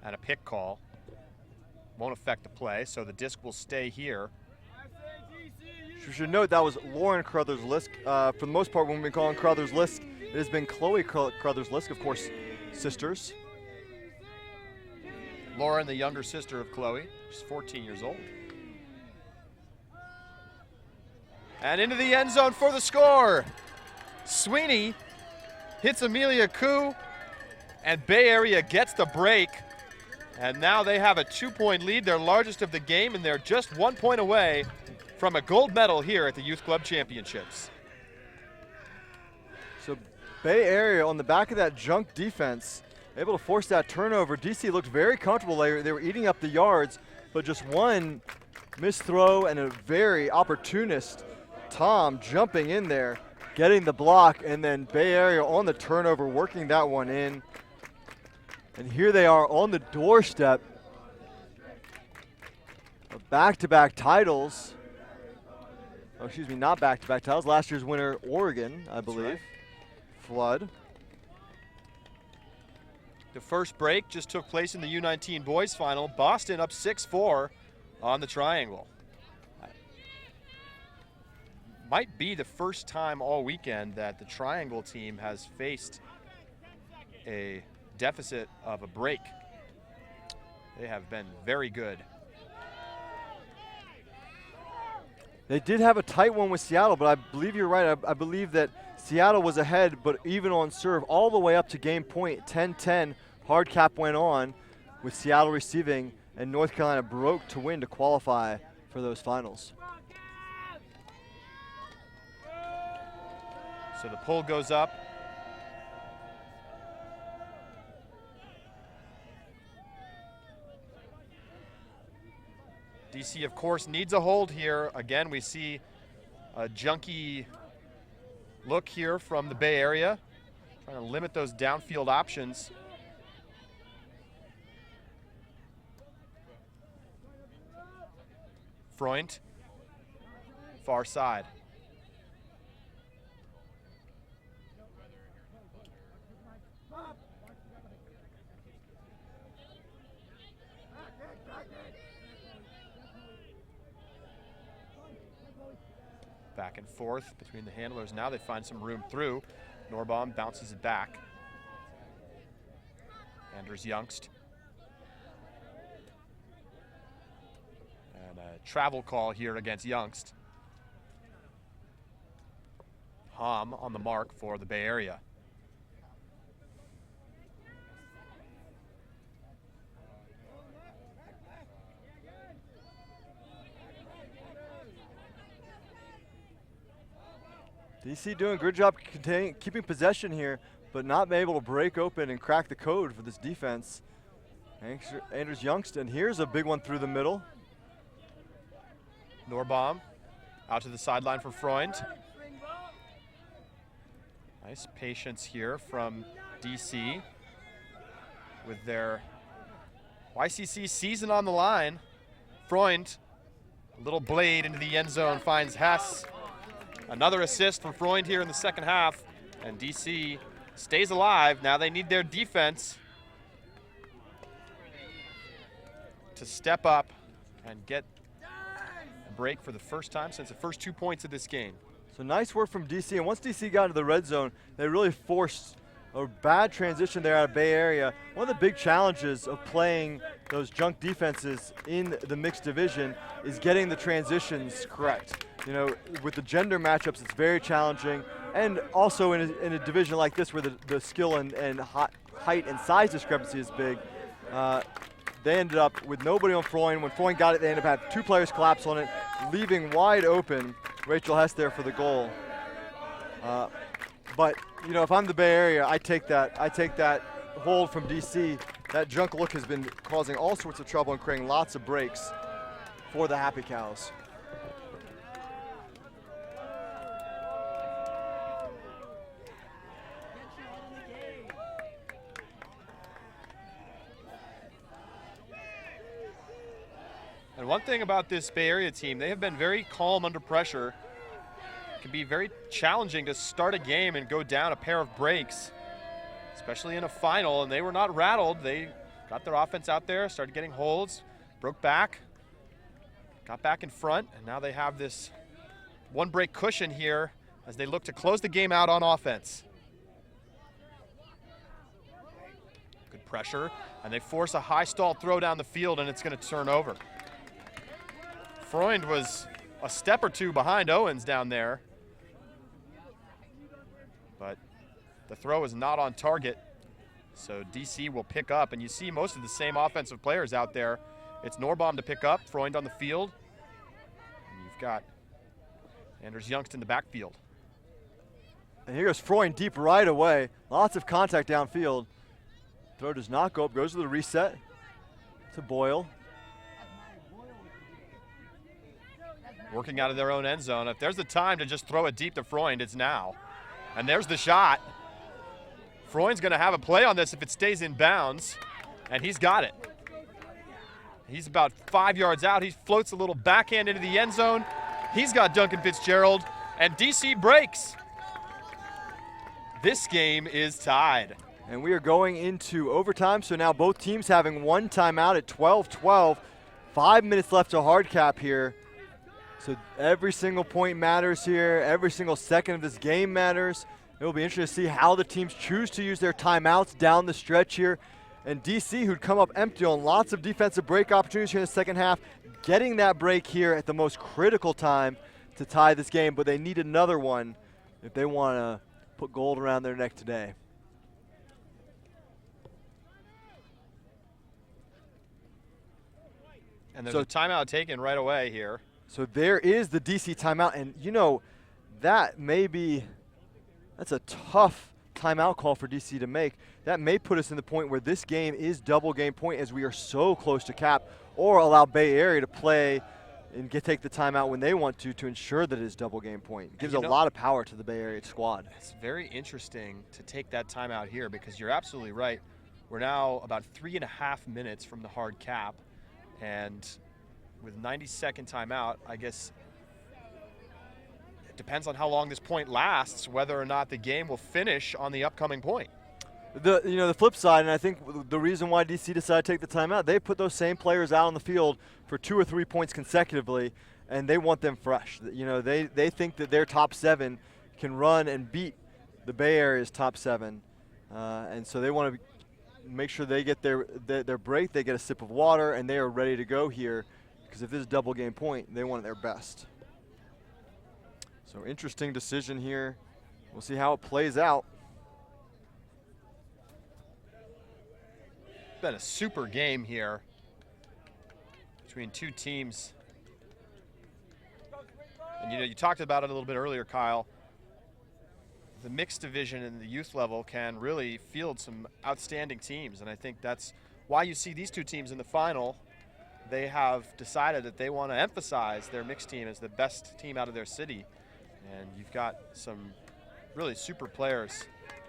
And a pick call. Won't affect the play, so the disc will stay here. You should note that was Lauren Carruthers-Lisk. For the most part, when we've been calling Carruthers-Lisk, it has been Chloe Carruthers-Lisk, of course, sisters. Lauren, the younger sister of Chloe. She's 14 years old. And into the end zone for the score. Sweeney hits Amelia Koo, and Bay Area gets the break. And now they have a 2-point lead, their largest of the game, and they're just 1 point away from a gold medal here at the Youth Club Championships. So Bay Area on the back of that junk defense, able to force that turnover. DC looked very comfortable. They were eating up the yards, but just one missed throw and a very opportunist Tom jumping in there, getting the block, and then Bay Area on the turnover, working that one in. And here they are on the doorstep of back-to-back titles. Oh, excuse me, not back-to-back titles. Last year's winner, Oregon, I believe. Right. Flood. The first break just took place in the U19 boys final. Boston up 6-4 on the Triangle. Might be the first time all weekend that the Triangle team has faced a deficit of a break. They have been very good. They did have a tight one with Seattle, but I believe you're right. I believe that Seattle was ahead, but even on serve all the way up to game point, 10-10, hard cap went on with Seattle receiving, and North Carolina broke to win to qualify for those finals. So the pull goes up. DC, of course, needs a hold here. Again, we see a junky look here from the Bay Area, trying to limit those downfield options. Freund, far side. Back and forth between the handlers. Now they find some room through. Norbaum bounces it back. Anders Youngst. And a travel call here against Youngst. Hom on the mark for the Bay Area. DC doing a good job keeping possession here, but not being able to break open and crack the code for this defense. Anders Youngst, and here's a big one through the middle. Norbaum out to the sideline for Freund. Nice patience here from DC with their YCC season on the line. Freund, a little blade into the end zone, finds Hess. Another assist for Freund here in the second half, and DC stays alive. Now they need their defense to step up and get a break for the first time since the first 2 points of this game. So nice work from DC, and once DC got into the red zone, they really forced a bad transition there out of Bay Area. One of the big challenges of playing those junk defenses in the mixed division is getting the transitions correct. You know, with the gender matchups, it's very challenging, and also in a division like this where the skill and height and size discrepancy is big, they ended up with nobody on Freund. When Freund got it, they ended up having 2 players collapse on it, leaving wide open Rachel Hess there for the goal. But you know, if I'm the Bay Area, I take that hold from DC. That junk look has been causing all sorts of trouble and creating lots of breaks for the Happy Cows. And one thing about this Bay Area team, they have been very calm under pressure. It can be very challenging to start a game and go down a pair of breaks, especially in a final, and they were not rattled. They got their offense out there, started getting holds, broke back, got back in front, and now they have this one break cushion here as they look to close the game out on offense. Good pressure, and they force a high stall throw down the field, and it's going to turn over. Freund was a step or two behind Owens down there, but the throw is not on target, so DC will pick up, and you see most of the same offensive players out there. It's Norbaum to pick up, Freund on the field, and you've got Anders Youngst in the backfield. And here goes Freund deep right away. Lots of contact downfield. Throw does not go up, goes to the reset to Boyle. Working out of their own end zone. If there's the time to just throw it deep to Freund, it's now. And there's the shot. Freund's going to have a play on this if it stays in bounds, and he's got it. He's about 5 yards out. He floats a little backhand into the end zone. He's got Duncan Fitzgerald, and DC breaks. This game is tied. And we are going into overtime, so now both teams having one timeout at 12-12. 5 minutes left to hard cap here. So every single point matters here. Every single second of this game matters. It will be interesting to see how the teams choose to use their timeouts down the stretch here. And DC, who'd come up empty on lots of defensive break opportunities here in the second half, getting that break here at the most critical time to tie this game, but they need another one if they want to put gold around their neck today. And there's a timeout taken right away here. So there is the DC timeout, and you know, that's a tough timeout call for DC to make. That may put us in the point where this game is double game point as we are so close to cap, or allow Bay Area to play and take the timeout when they want to ensure that it is double game point. It gives a lot of power to the Bay Area squad. It's very interesting to take that timeout here because you're absolutely right. We're now about 3.5 minutes from the hard cap, and with 90-second timeout, I guess it depends on how long this point lasts, whether or not the game will finish on the upcoming point. The flip side, and I think the reason why DC decided to take the timeout, they put those same players out on the field for 2 or 3 points consecutively, and they want them fresh. They think that their top 7 can run and beat the Bay Area's top 7, and so they want to make sure they get their break, they get a sip of water, and they are ready to go here. Because if this is double game point, they want their best. So interesting decision here. We'll see how it plays out. It's been a super game here between two teams. And you talked about it a little bit earlier, Kyle. The mixed division and the youth level can really field some outstanding teams, and I think that's why you see these two teams in the final. They have decided that they want to emphasize their mixed team as the best team out of their city. And you've got some really super players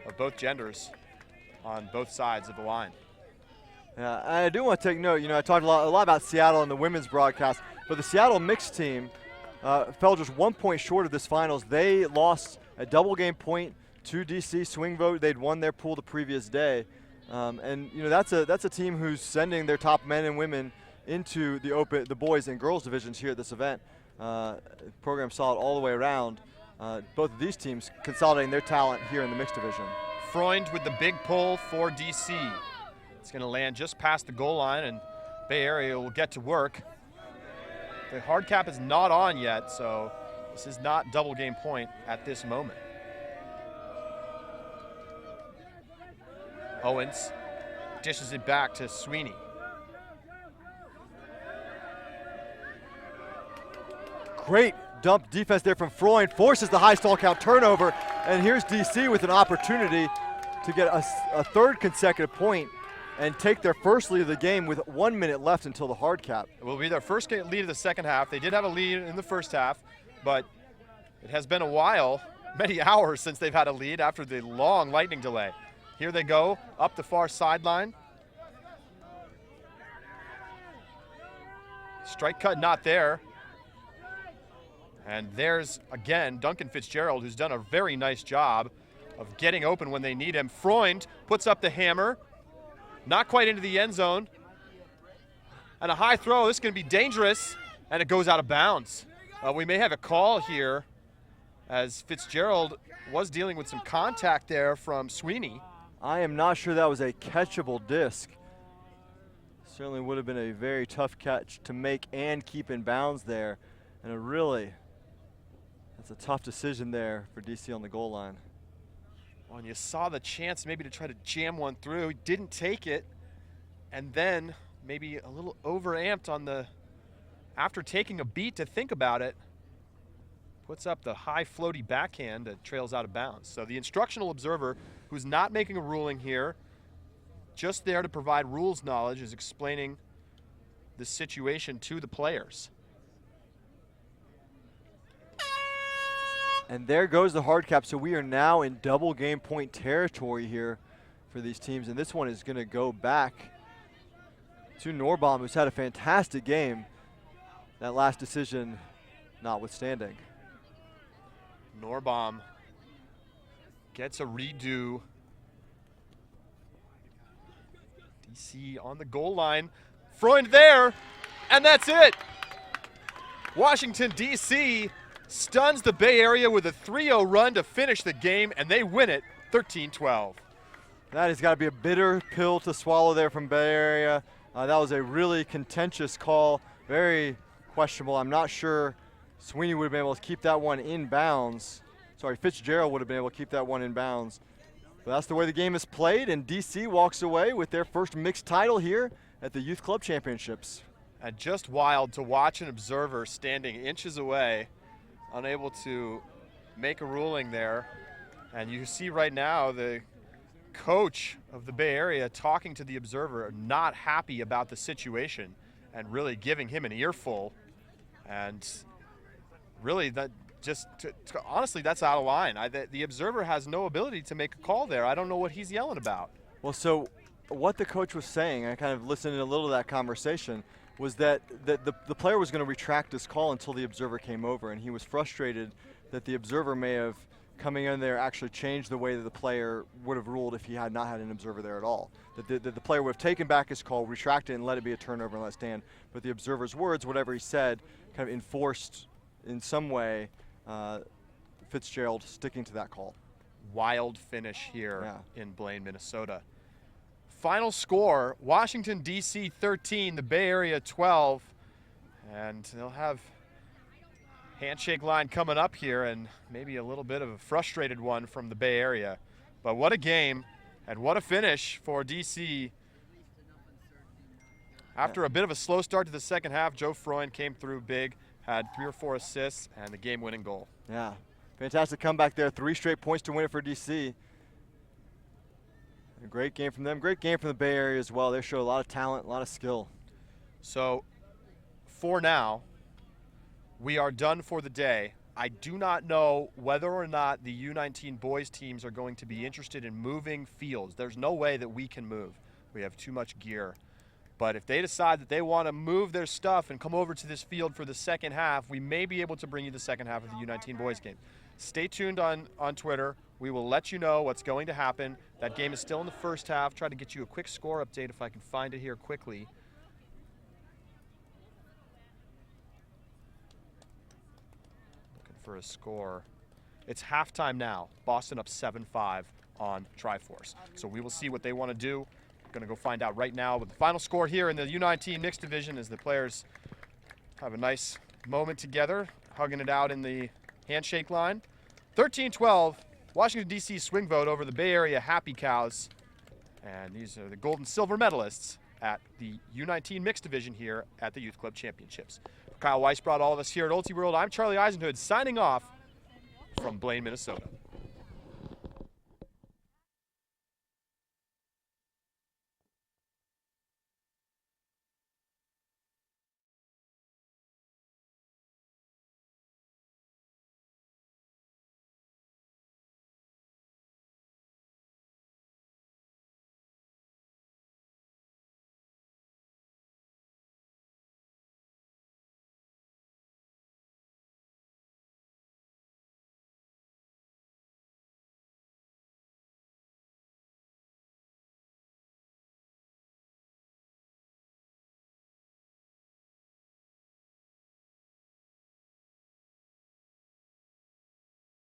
of both genders on both sides of the line. Yeah, I do want to take note, I talked a lot about Seattle in the women's broadcast, but the Seattle mixed team fell just 1 point short of this finals. They lost a double game point to DC swing vote. They'd won their pool the previous day. And that's a team who's sending their top men and women into the boys and girls divisions here at this event. Program solid all the way around. Both of these teams consolidating their talent here in the mixed division. Freund with the big pull for DC. It's going to land just past the goal line, and Bay Area will get to work. The hard cap is not on yet, so this is not double game point at this moment. Owens dishes it back to Sweeney. Great dump defense there from Freund, forces the high stall count turnover, and here's DC with an opportunity to get a third consecutive point and take their first lead of the game with 1 minute left until the hard cap. It will be their first lead of the second half. They did have a lead in the first half, but it has been a while, many hours since they've had a lead after the long lightning delay. Here they go, up the far sideline. Strike cut not there. And there's, again, Duncan Fitzgerald, who's done a very nice job of getting open when they need him. Freund puts up the hammer. Not quite into the end zone. And a high throw. This is going to be dangerous. And it goes out of bounds. We may have a call here as Fitzgerald was dealing with some contact there from Sweeney. I am not sure that was a catchable disc. Certainly would have been a very tough catch to make and keep in bounds there. And that's a tough decision there for DC on the goal line. Well, and you saw the chance maybe to try to jam one through. He didn't take it. And then maybe a little overamped on the, after taking a beat to think about it, puts up the high floaty backhand that trails out of bounds. So the instructional observer, who's not making a ruling here, just there to provide rules knowledge, is explaining the situation to the players. And there goes the hard cap. So we are now in double game point territory here for these teams. And this one is going to go back to Norbaum, who's had a fantastic game. That last decision notwithstanding. Norbaum gets a redo. DC on the goal line. Freund there, and that's it. Washington, D.C. stuns the Bay Area with a 3-0 run to finish the game, and they win it 13-12. That has got to be a bitter pill to swallow there from Bay Area. That was a really contentious call, very questionable. I'm not sure Sweeney would have been able to keep that one in bounds. Sorry, Fitzgerald would have been able to keep that one in bounds. But that's the way the game is played, and DC walks away with their first mixed title here at the Youth Club Championships. And just wild to watch an observer standing inches away, unable to make a ruling there. And you see right now the coach of the Bay Area talking to the observer, not happy about the situation and really giving him an earful. And really, that just honestly, that's out of line. The observer has no ability to make a call there. I don't know what he's yelling about. Well, so what the coach was saying, I kind of listened to a little of that conversation, was that the player was going to retract his call until the observer came over, and he was frustrated that the observer may have coming in there actually changed the way that the player would have ruled if he had not had an observer there at all. That the player would have taken back his call, retracted it, and let it be a turnover and let it stand. But the observer's words, whatever he said, kind of enforced in some way Fitzgerald sticking to that call. Wild finish here in Blaine, Minnesota. Final score, Washington, D.C. 13, the Bay Area 12. And they'll have handshake line coming up here and maybe a little bit of a frustrated one from the Bay Area. But what a game and what a finish for D.C. After a bit of a slow start to the second half, Joe Freund came through big, had 3 or 4 assists and the game-winning goal. Yeah, fantastic comeback there. 3 straight points to win it for D.C. A great game from them. Great game from the Bay Area as well. They show a lot of talent, a lot of skill. So for now, we are done for the day. I do not know whether or not the U19 boys teams are going to be interested in moving fields. There's no way that we can move. We have too much gear. But if they decide that they want to move their stuff and come over to this field for the second half, we may be able to bring you the second half of the U19 boys game. Stay tuned on Twitter. We will let you know what's going to happen. That game is still in the first half. Try to get you a quick score update if I can find it here quickly. Looking for a score. It's halftime now. Boston up 7-5 on Triforce. So we will see what they want to do. Going to go find out right now with the final score here in the U19 mixed division as the players have a nice moment together, hugging it out in the handshake line. 13-12, Washington, D.C. swing vote over the Bay Area Happy Cows. And these are the gold and silver medalists at the U19 mixed division here at the Youth Club Championships. Kyle Weiss brought all of us here at Ulti World. I'm Charlie Eisenhood signing off from Blaine, Minnesota.